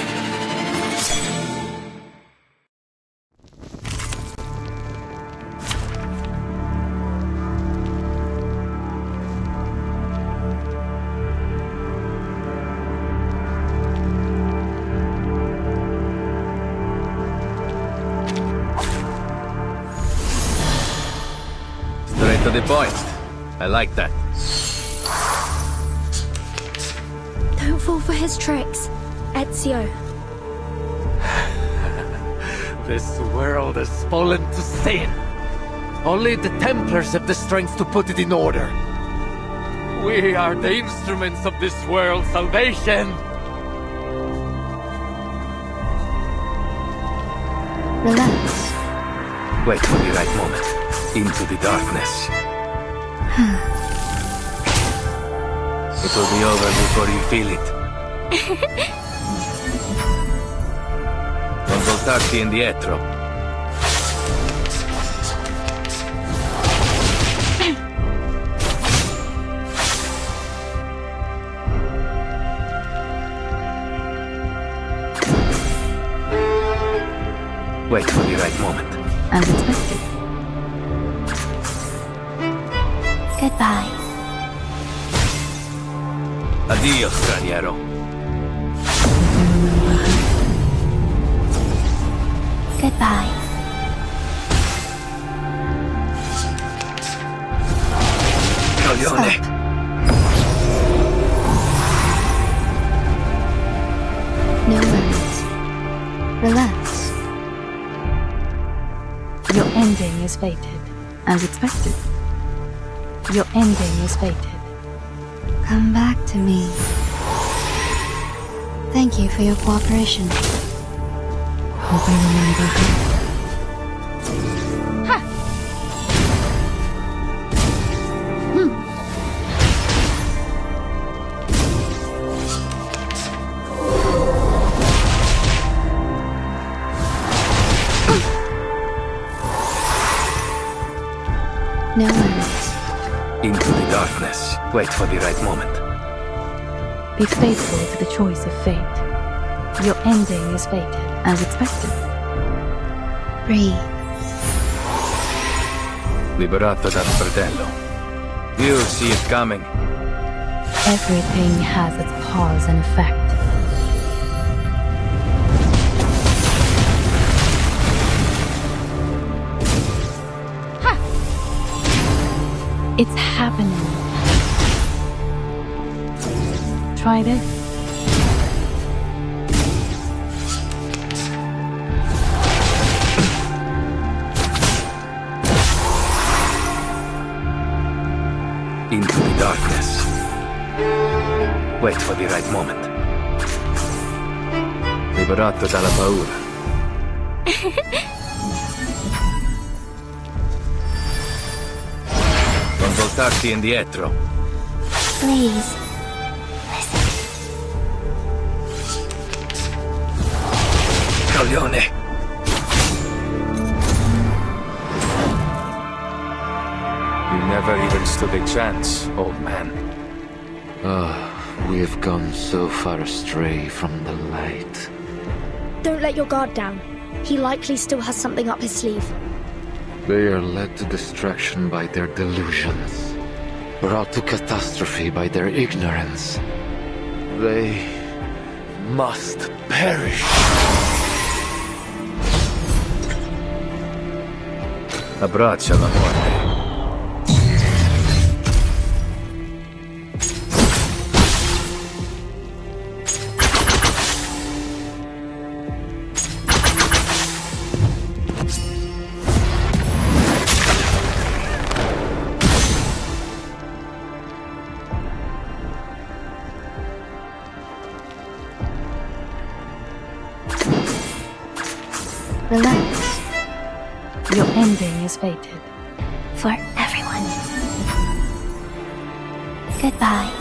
Straight to the point. I like that. Don't fall for his tricks, Ezio. This world has fallen to sin. Only the Templars have the strength to put it in order. We are the instruments of this world's salvation. Relax. Wait for the right moment. Into the darkness. It will be over before you feel it. Non voltarti indietro. Wait for the right moment. As expected. Goodbye. Addio, straniero. Goodbye. Coglione. No worries. Relax. Your ending is fated. As expected. Your ending is fated. Come back to me. Thank you for your cooperation. Hope I remember. No worries. Into the darkness. Wait for the right moment. Be faithful to the choice of fate. Your ending is fated, as expected. Breathe. Liberato dal fratello. You see it coming. Everything has its cause and effect. It's happening. Try this. Into the darkness. Wait for the right moment. Liberato dalla paura. Non voltarti indietro. Please. Coglione. You never even stood a chance, old man. We have gone so far astray from the light. Don't let your guard down. He likely still has something up his sleeve. They are led to destruction by their delusions, brought to catastrophe by their ignorance. They must perish. Abbraccia la morte. Relax. Your ending is fated. For everyone. Goodbye.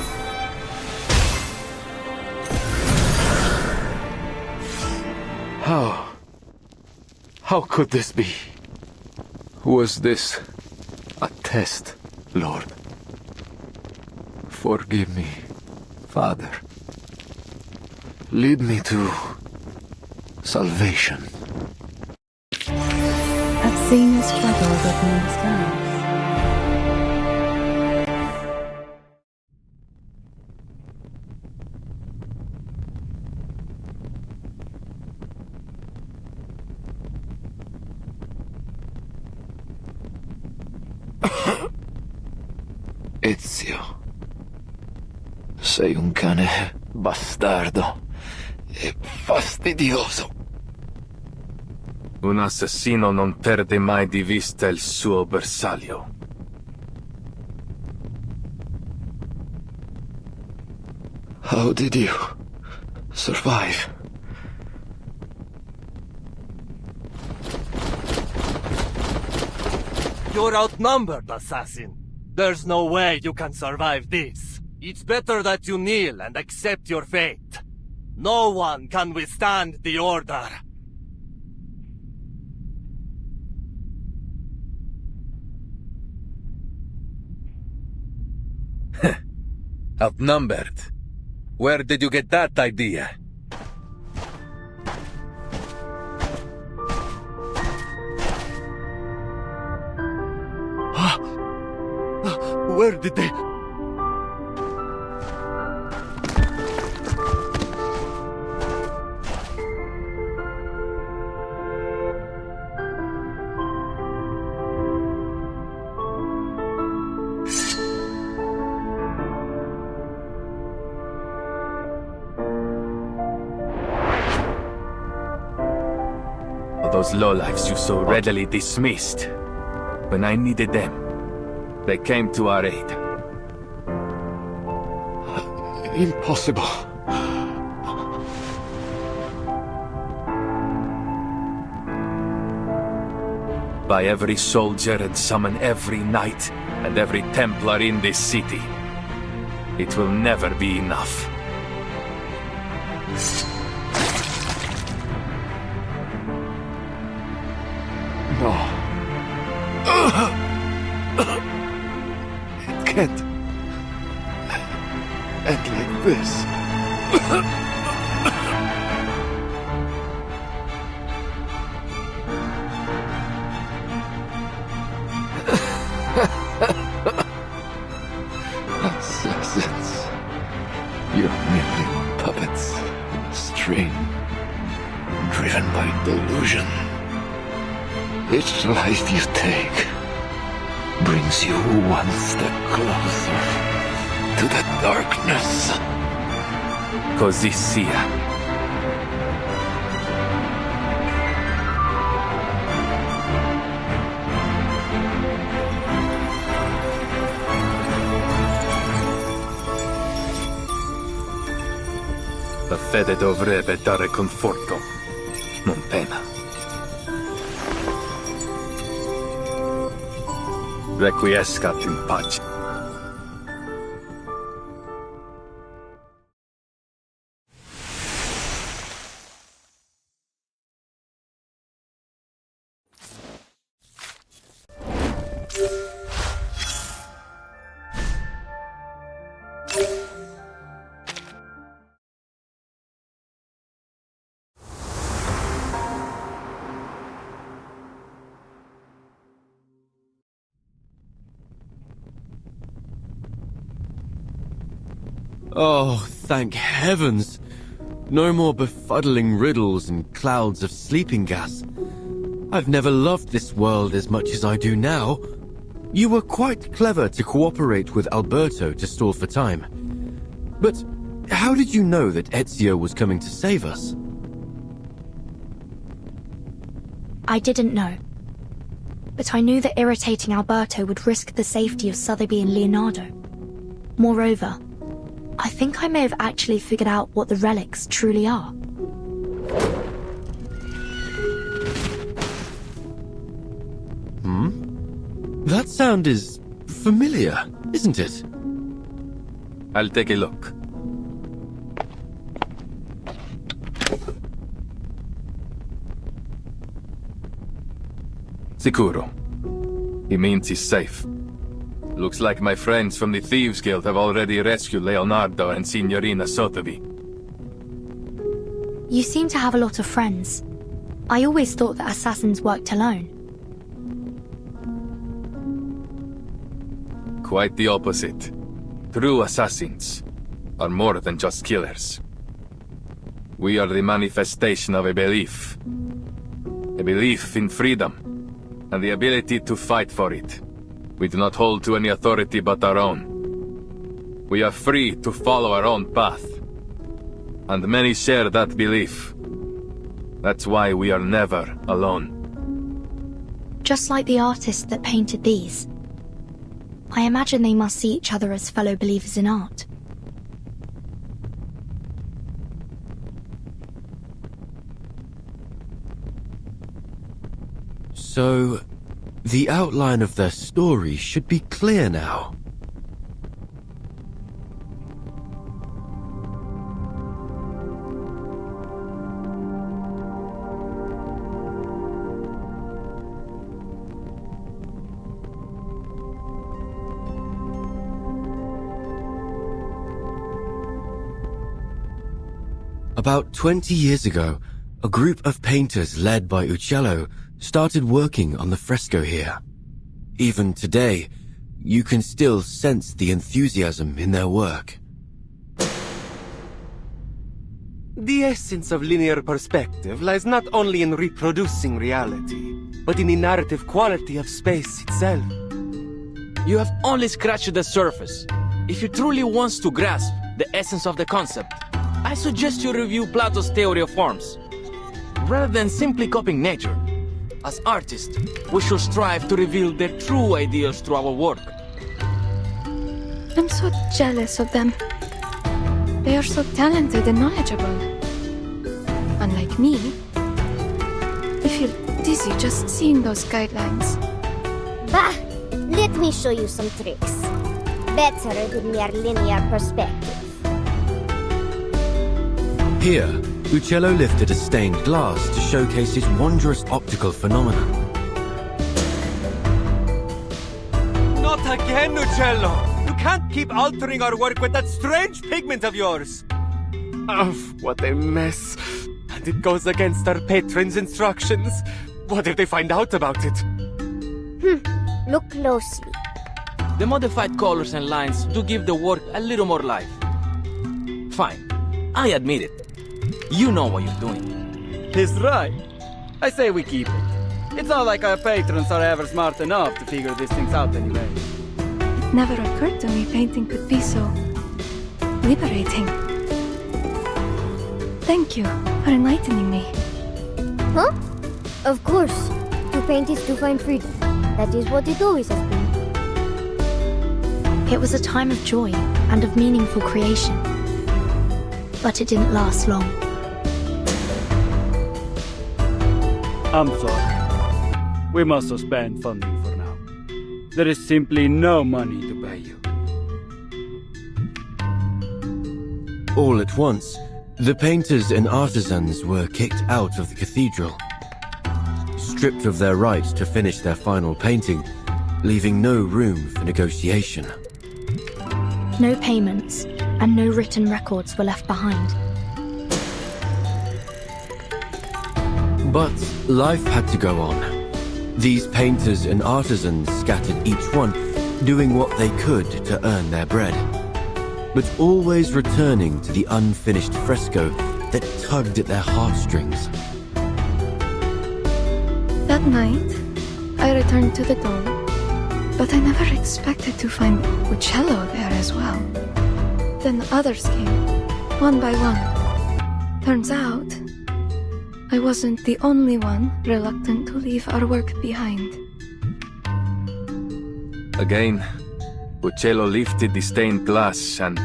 How could this be? Was this a test, Lord? Forgive me, Father. Lead me to salvation. I've seen your struggles up in the skies. Ezio. Sei un cane bastardo e fastidioso. Un assassino non perde mai di vista il suo bersaglio. How did you survive? You're outnumbered, assassin. There's no way you can survive this. It's better that you kneel and accept your fate. No one can withstand the Order. Outnumbered? Where did you get that idea? Where did they... Those lowlifes you so readily dismissed. When I needed them, they came to our aid. Impossible. By every soldier and summon every knight and every Templar in this city. It will never be enough. No. It can't end like this. Assassins. You're merely puppets in a string, driven by delusion. Each life you take brings you one step closer to the darkness. Così sia. La fede dovrebbe dare conforto, non pena. Requiescat in pace. Oh, thank heavens! No more befuddling riddles and clouds of sleeping gas. I've never loved this world as much as I do now. You were quite clever to cooperate with Alberto to stall for time. But how did you know that Ezio was coming to save us? I didn't know. But I knew that irritating Alberto would risk the safety of Sotheby and Leonardo. Moreover, I think I may have actually figured out what the relics truly are. That sound is familiar, isn't it? I'll take a look. Sicuro. He means he's safe. Looks like my friends from the Thieves Guild have already rescued Leonardo and Signorina Sotheby. You seem to have a lot of friends. I always thought that assassins worked alone. Quite the opposite. True assassins are more than just killers. We are the manifestation of a belief. A belief in freedom, and the ability to fight for it. We do not hold to any authority but our own. We are free to follow our own path. And many share that belief. That's why we are never alone. Just like the artist that painted these. I imagine they must see each other as fellow believers in art. So, the outline of their story should be clear now. About 20 years ago, a group of painters led by Uccello started working on the fresco here. Even today, you can still sense the enthusiasm in their work. The essence of linear perspective lies not only in reproducing reality, but in the narrative quality of space itself. You have only scratched the surface. If you truly want to grasp the essence of the concept, I suggest you review Plato's theory of forms. Rather than simply copying nature, as artists, we should strive to reveal their true ideals through our work. I'm so jealous of them. They are so talented and knowledgeable. Unlike me, I feel dizzy just seeing those guidelines. Bah! Let me show you some tricks. Better than mere linear perspective. Here, Uccello lifted a stained glass to showcase his wondrous optical phenomenon. Not again, Uccello! You can't keep altering our work with that strange pigment of yours! Oh, what a mess. And it goes against our patron's instructions. What if they find out about it? Look closely. The modified colors and lines do give the work a little more life. Fine, I admit it. You know what you're doing. He's right. I say we keep it. It's not like our patrons are ever smart enough to figure these things out anyway. It never occurred to me painting could be so liberating. Thank you for enlightening me. Huh? Of course. To paint is to find freedom. That is what it always has been. It was a time of joy and of meaningful creation. But it didn't last long. I'm sorry. We must suspend funding for now. There is simply no money to pay you. All at once, the painters and artisans were kicked out of the cathedral, stripped of their right to finish their final painting, leaving no room for negotiation. No payments and no written records were left behind. But life had to go on. These painters and artisans scattered each one, doing what they could to earn their bread, but always returning to the unfinished fresco that tugged at their heartstrings. That night, I returned to the dome, but I never expected to find Uccello there as well. Then others came, one by one. Turns out, I wasn't the only one reluctant to leave our work behind. Again, Uccello lifted the stained glass and...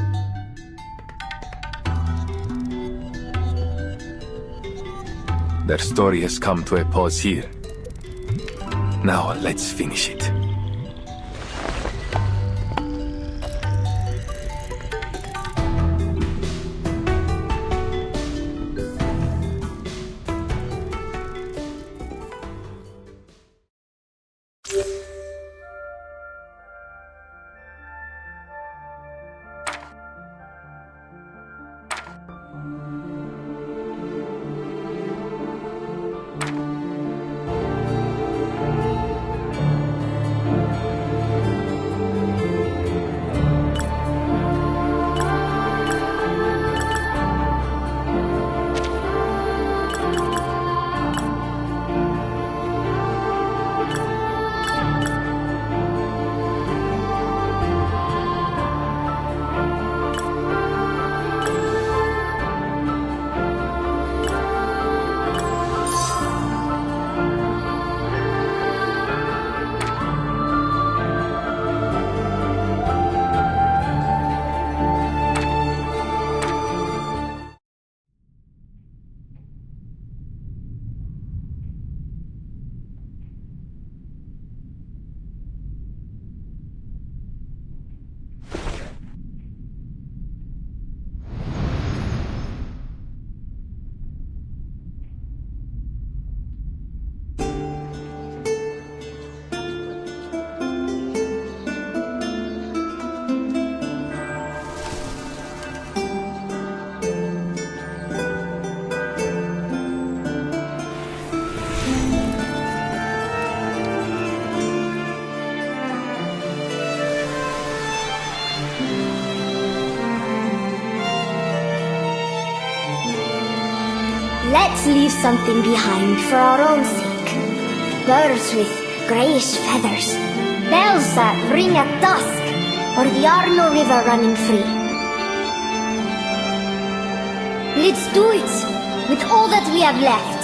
Their story has come to a pause here. Now let's finish it. Let's leave something behind for our own sake. Birds with grayish feathers. Bells that ring at dusk. Or the Arno River running free. Let's do it with all that we have left.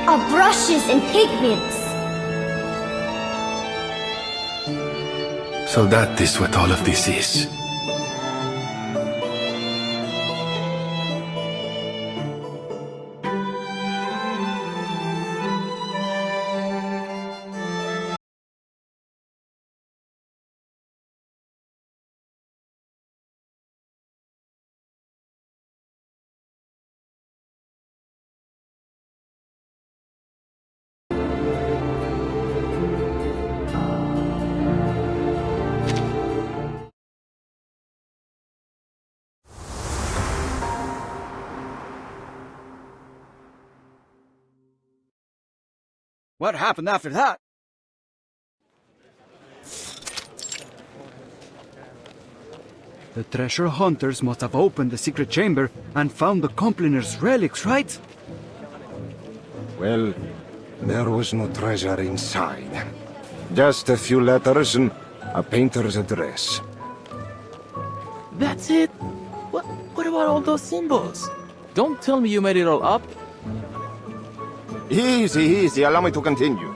Our brushes and pigments. So that is what all of this is. What happened after that? The treasure hunters must have opened the secret chamber and found the Compliner's relics, right? Well, there was no treasure inside. Just a few letters and a painter's address. That's it? What about all those symbols? Don't tell me you made it all up. Easy, allow me to continue.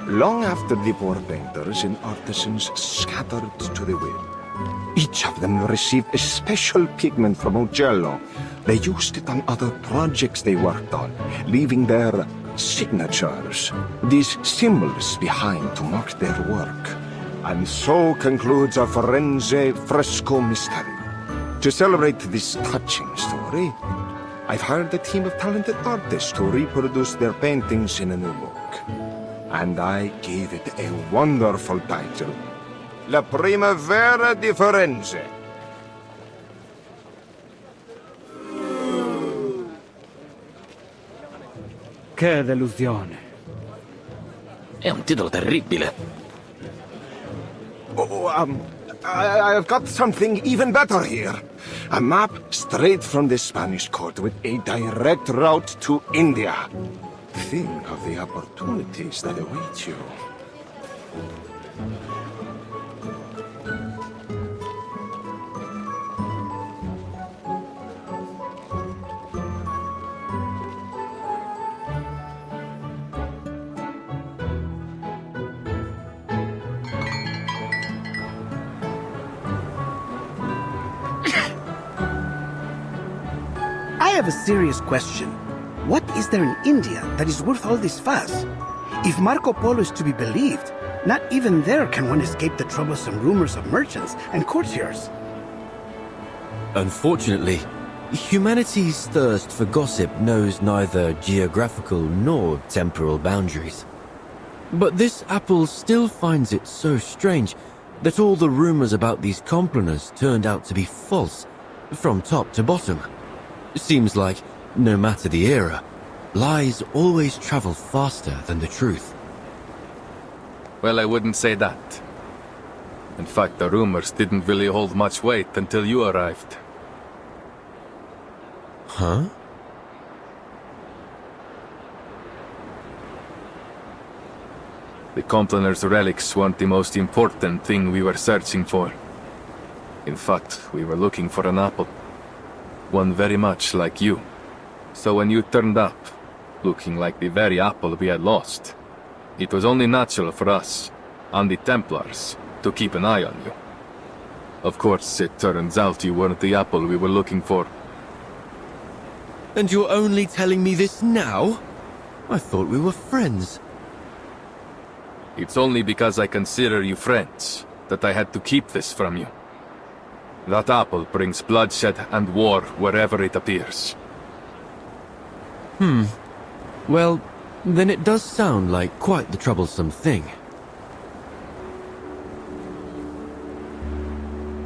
Long after the poor painters and artisans scattered to the wind, each of them received a special pigment from Uccello. They used it on other projects they worked on, leaving their signatures, these symbols behind to mark their work. And so concludes our Firenze fresco mystery. To celebrate this touching story, I've hired a team of talented artists to reproduce their paintings in a new book. And I gave it a wonderful title. La Primavera di Firenze. Che delusione. È un titolo terribile. I've got something even better here. A map straight from the Spanish court with a direct route to India. Think of the opportunities that await you. I have a serious question. What is there in India that is worth all this fuss? If Marco Polo is to be believed, not even there can one escape the troublesome rumors of merchants and courtiers. Unfortunately, humanity's thirst for gossip knows neither geographical nor temporal boundaries. But this apple still finds it so strange that all the rumors about these compliners turned out to be false, from top to bottom. Seems like, no matter the era, lies always travel faster than the truth. Well, I wouldn't say that. In fact, the rumors didn't really hold much weight until you arrived. Huh? The Compliner's relics weren't the most important thing we were searching for. In fact, we were looking for an apple. One very much like you. So when you turned up, looking like the very apple we had lost, it was only natural for us, and the Templars, to keep an eye on you. Of course, it turns out you weren't the apple we were looking for. And you're only telling me this now? I thought we were friends. It's only because I consider you friends that I had to keep this from you. That apple brings bloodshed and war wherever it appears. Well, then it does sound like quite the troublesome thing.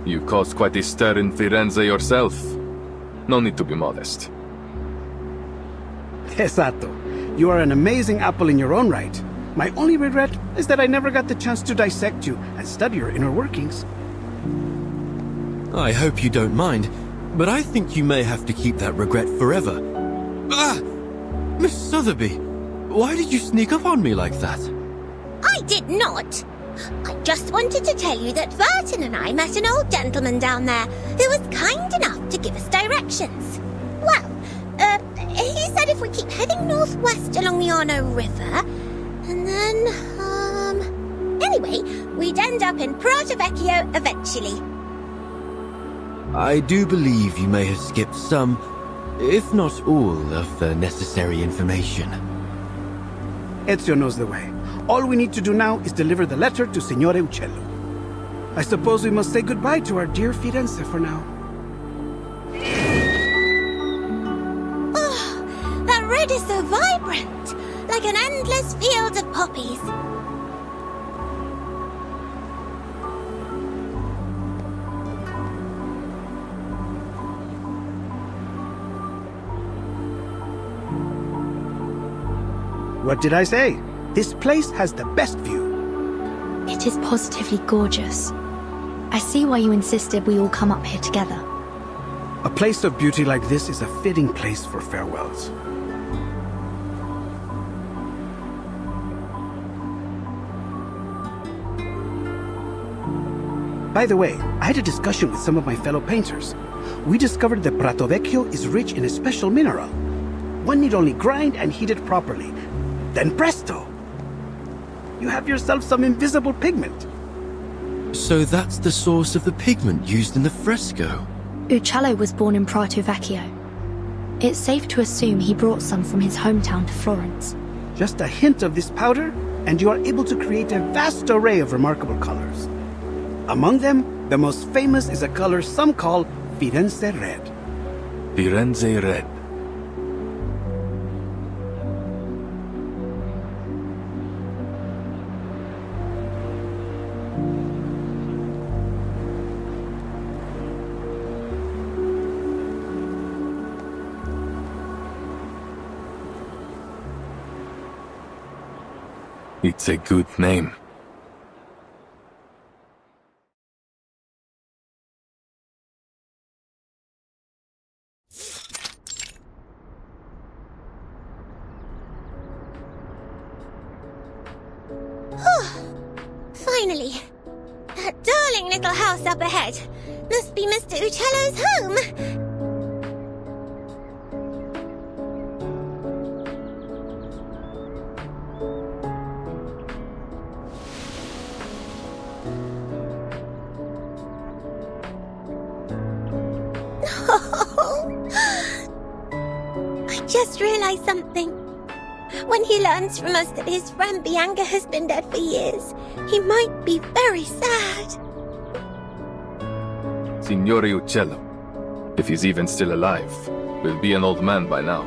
You caused quite a stir in Firenze yourself. No need to be modest. Esatto. You are an amazing apple in your own right. My only regret is that I never got the chance to dissect you and study your inner workings. I hope you don't mind, but I think you may have to keep that regret forever. Ah! Miss Sotheby, why did you sneak up on me like that? I did not. I just wanted to tell you that Burton and I met an old gentleman down there who was kind enough to give us directions. Well, he said if we keep heading northwest along the Arno River, and then, anyway, we'd end up in Prato Vecchio eventually. I do believe you may have skipped some, if not all, of the necessary information. Ezio knows the way. All we need to do now is deliver the letter to Signore Uccello. I suppose we must say goodbye to our dear Firenze for now. Oh, that red is so vibrant, like an endless field of poppies. What did I say? This place has the best view. It is positively gorgeous. I see why you insisted we all come up here together. A place of beauty like this is a fitting place for farewells. By the way, I had a discussion with some of my fellow painters. We discovered that Prato Vecchio is rich in a special mineral. One need only grind and heat it properly. Then presto! You have yourself some invisible pigment. So that's the source of the pigment used in the fresco? Uccello was born in Prato Vecchio. It's safe to assume he brought some from his hometown to Florence. Just a hint of this powder, and you are able to create a vast array of remarkable colors. Among them, the most famous is a color some call Firenze Red. Firenze Red. It's a good name. Finally! That darling little house up ahead must be Mr. Uccello's home! I just realized something. When he learns from us that his friend Bianca has been dead for years, he might be very sad. Signore Uccello, if he's even still alive, will be an old man by now.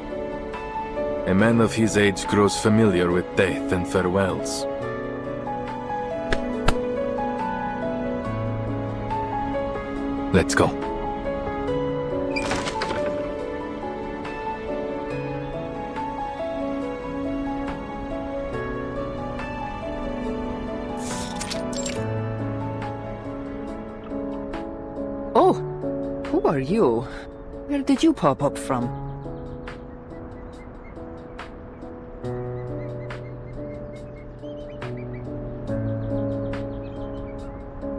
A man of his age grows familiar with death and farewells. Let's go. Oh, who are you? Where did you pop up from?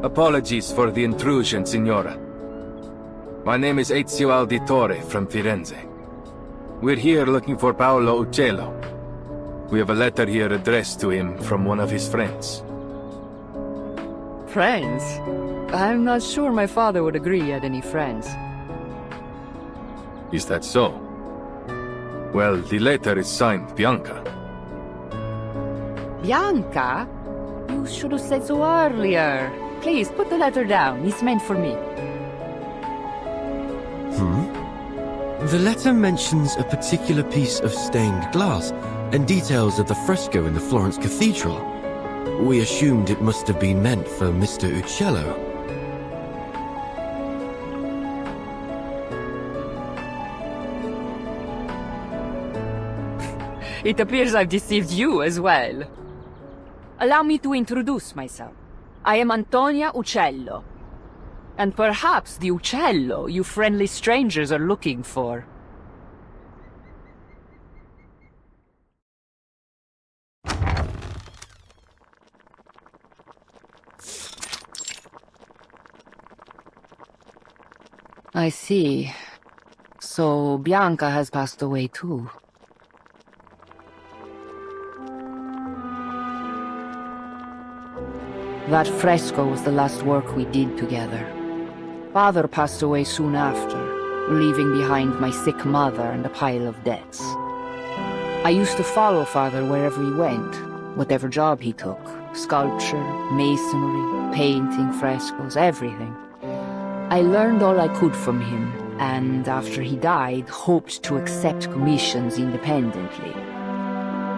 Apologies for the intrusion, Signora. My name is Ezio Auditore from Firenze. We're here looking for Paolo Uccello. We have a letter here addressed to him from one of his friends. Friends? I'm not sure my father would agree he had any friends. Is that so? Well, the letter is signed Bianca. Bianca? You should have said so earlier. Please, put the letter down. It's meant for me. The letter mentions a particular piece of stained glass and details of the fresco in the Florence Cathedral. We assumed it must have been meant for Mr. Uccello. It appears I've deceived you as well. Allow me to introduce myself. I am Antonia Uccello. And perhaps the uccello you friendly strangers are looking for. I see. So Bianca has passed away too. That fresco was the last work we did together. Father passed away soon after, leaving behind my sick mother and a pile of debts. I used to follow Father wherever he went, whatever job he took. Sculpture, masonry, painting, frescoes, everything. I learned all I could from him, and after he died, hoped to accept commissions independently.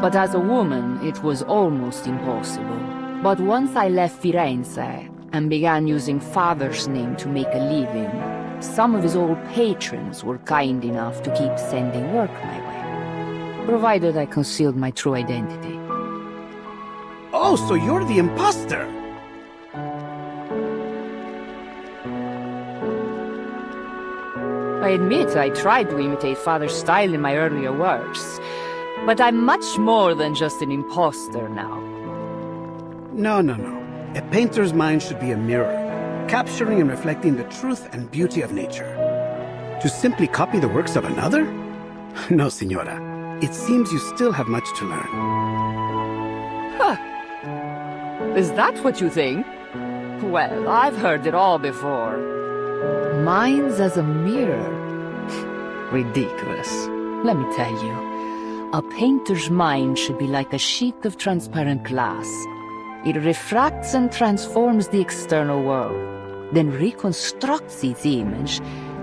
But as a woman, it was almost impossible. But once I left Firenze and began using Father's name to make a living, some of his old patrons were kind enough to keep sending work my way, provided I concealed my true identity. Oh, so you're the imposter! I admit I tried to imitate Father's style in my earlier works, but I'm much more than just an imposter now. No. A painter's mind should be a mirror, capturing and reflecting the truth and beauty of nature. To simply copy the works of another? No, Signora. It seems you still have much to learn. Huh. Is that what you think? Well, I've heard it all before. Mine's as a mirror. Ridiculous. Let me tell you, a painter's mind should be like a sheet of transparent glass. It refracts and transforms the external world, then reconstructs its image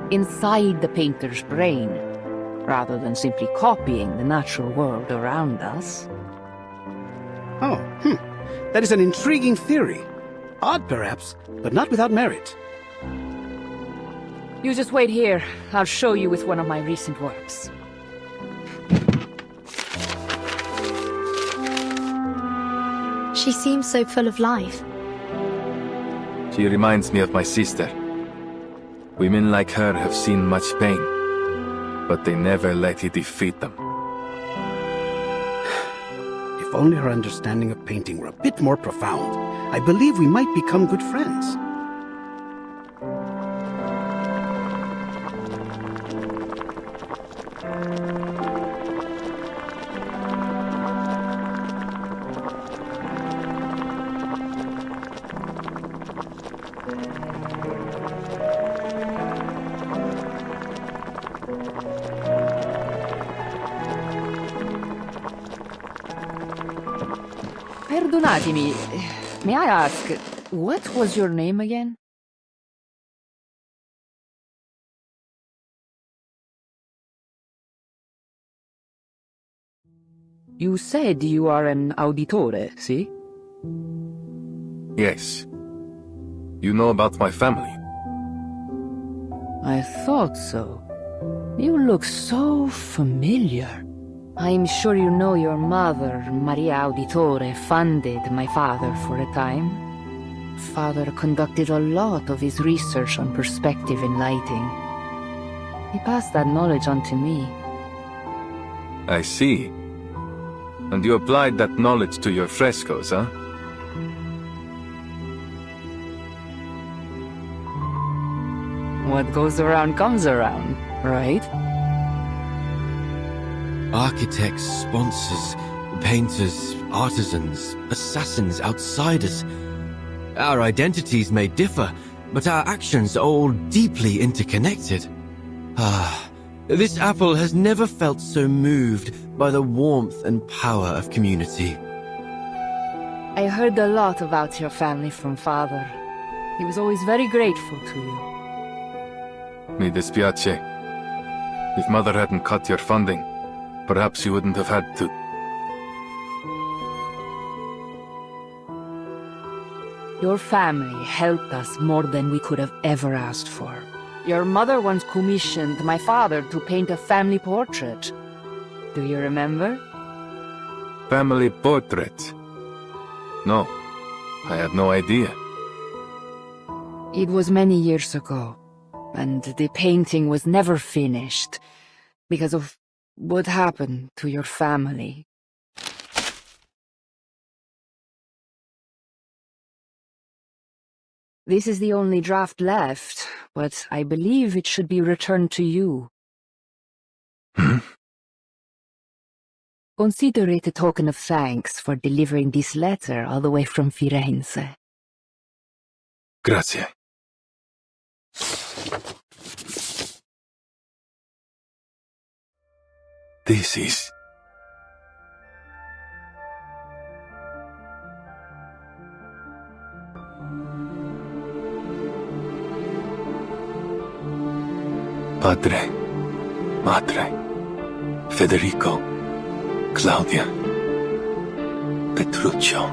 inside the painter's brain, rather than simply copying the natural world around us. Oh, that is an intriguing theory. Odd, perhaps, but not without merit. You just wait here. I'll show you with one of my recent works. She seems so full of life. She reminds me of my sister. Women like her have seen much pain, but they never let it defeat them. If only her understanding of painting were a bit more profound, I believe we might become good friends. Perdonatemi, may I ask, what was your name again? You said you are an auditore, see? Yes. You know about my family? I thought so. You look so familiar. I'm sure you know your mother, Maria Auditore, funded my father for a time. Father conducted a lot of his research on perspective in lighting. He passed that knowledge on to me. I see. And you applied that knowledge to your frescoes, huh? What goes around comes around, right? Architects, sponsors, painters, artisans, assassins, outsiders. Our identities may differ, but our actions are all deeply interconnected. This apple has never felt so moved by the warmth and power of community. I heard a lot about your family from Father. He was always very grateful to you. Mi dispiace. If Mother hadn't cut your funding, perhaps you wouldn't have had to. Your family helped us more than we could have ever asked for. Your mother once commissioned my father to paint a family portrait. Do you remember? Family portrait? No, I had no idea. It was many years ago, and the painting was never finished because of what happened to your family. This is the only draft left, but I believe it should be returned to you. Consider it a token of thanks for delivering this letter all the way from Firenze. Grazie. This is... Padre, Madre, Federico, Claudia, Petruccio.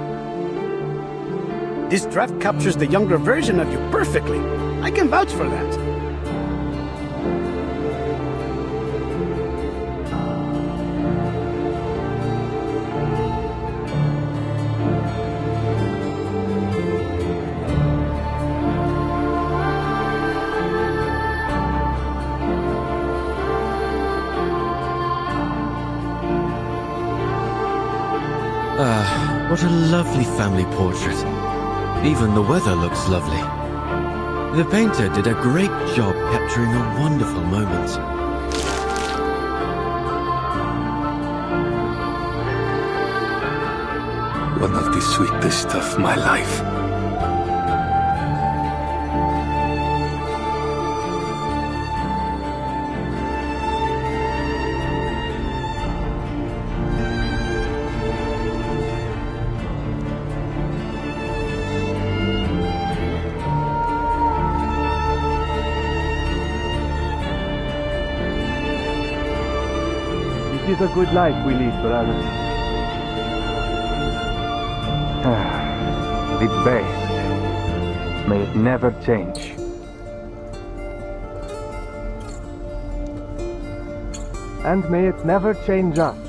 This draft captures the younger version of you perfectly. I can vouch for that. What a lovely family portrait. Even the weather looks lovely. The painter did a great job capturing a wonderful moment. One of the sweetest of my life. It is a good life we lead, brother. The best. May it never change. And may it never change us.